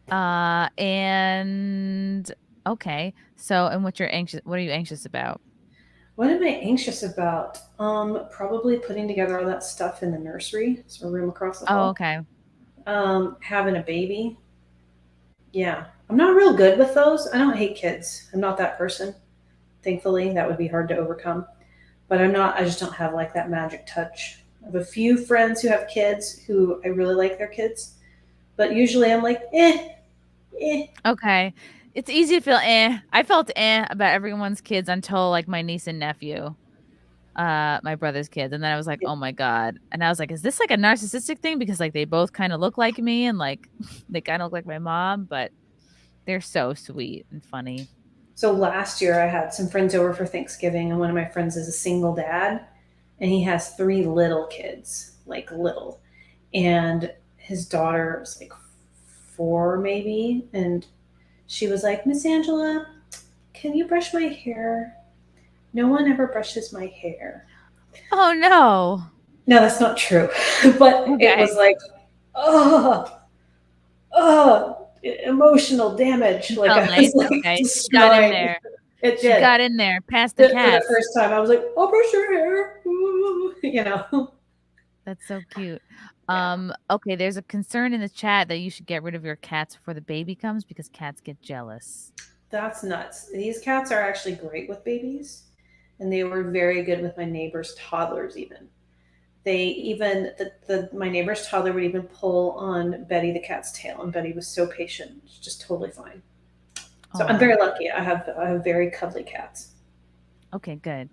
And okay. So, and what are you anxious about? What am I anxious about? Probably putting together all that stuff in the nursery. It's a room across the hall. Oh, okay. Having a baby. Yeah. I'm not real good with those. I don't hate kids. I'm not that person. Thankfully, that would be hard to overcome. But I just don't have like that magic touch. I have a few friends who have kids who I really like their kids. But usually I'm like, Okay. It's easy to feel I felt about everyone's kids until like my niece and nephew. My brother's kids. And then I was like, oh my God. And I was like, is this like a narcissistic thing? Because like they both kind of look like me and like they kind of look like my mom, but they're so sweet and funny. So last year I had some friends over for Thanksgiving, and one of my friends is a single dad, and he has 3 little kids, like little. And his daughter is like 4 maybe. And she was like, Miss Angela, can you brush my hair? No one ever brushes my hair. Oh, no. No, that's not true. But It was like, emotional damage. Like, I was like, okay. She got in there. It did. She got in there past the cats. For the first time, I was like, I'll brush your hair. Ooh, you know. That's so cute. Yeah. Okay, there's a concern in the chat that you should get rid of your cats before the baby comes because cats get jealous. That's nuts. These cats are actually great with babies, and they were very good with my neighbor's toddlers even. My neighbor's toddler would even pull on Betty the cat's tail, and Betty was so patient. It's just totally fine. So I'm very lucky. I have very cuddly cats. Okay, good.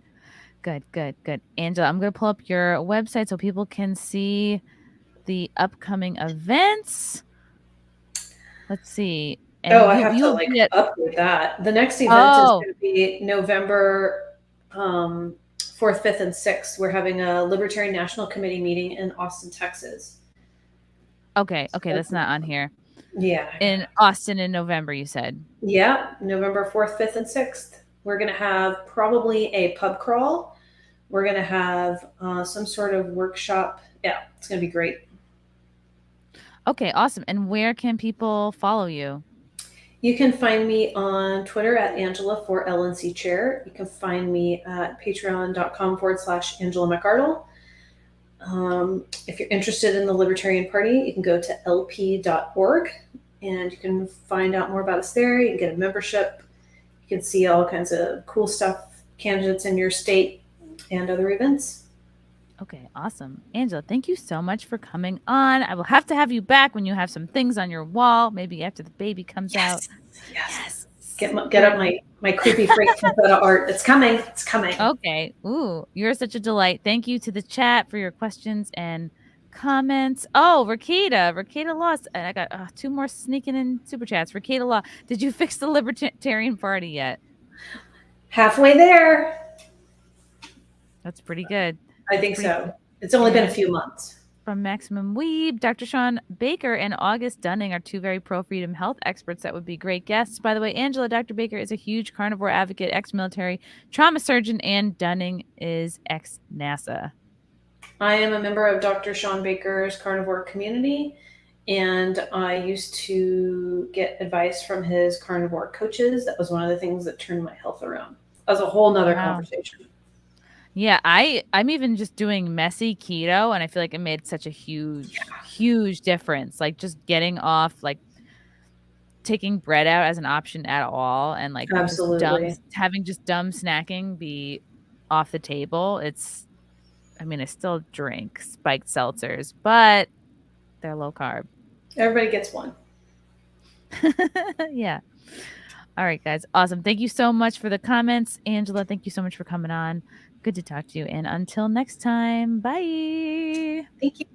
Angela, I'm going to pull up your website so people can see the upcoming events. Let's see. And I have to upload that. The next event is going to be November 4th, 5th, and 6th. We're having a Libertarian National Committee meeting in Austin, Texas. Okay, that's not on here. Yeah. In Austin in November, you said. Yeah, November 4th, 5th, and 6th. We're going to have probably a pub crawl. We're going to have some sort of workshop. Yeah, it's going to be great. Okay, awesome. And where can people follow you? You can find me on Twitter at Angela for LNC Chair. You can find me at patreon.com/Angela McArdle. If you're interested in the Libertarian Party, you can go to lp.org and you can find out more about us there. You can get a membership. You can see all kinds of cool stuff, candidates in your state, and other events. Okay, awesome. Angela, thank you so much for coming on. I will have to have you back when you have some things on your wall, maybe after the baby comes out. Yes. Get up my creepy freak out of art. It's coming. It's coming. Okay. Ooh, you're such a delight. Thank you to the chat for your questions and comments. Oh, Rakita lost. And I got 2 more sneaking in super chats. Rakita Law, did you fix the Libertarian Party yet? Halfway there. That's pretty good. I think so. It's only been a few months. From Maximum Weeb, Dr. Sean Baker and August Dunning are 2 very pro-freedom health experts that would be great guests. By the way, Angela, Dr. Baker is a huge carnivore advocate, ex-military trauma surgeon, and Dunning is ex-NASA. I am a member of Dr. Sean Baker's carnivore community, and I used to get advice from his carnivore coaches. That was one of the things that turned my health around. That was a whole nother conversation. Yeah, I'm even just doing messy keto, and I feel like it made such a huge difference. Like just getting off, like taking bread out as an option at all, and like absolutely having just dumb snacking be off the table. I still drink spiked seltzers, but they're low carb. Everybody gets one. Yeah. All right, guys. Awesome. Thank you so much for the comments. Angela, thank you so much for coming on. Good to talk to you. And until next time, bye. Thank you.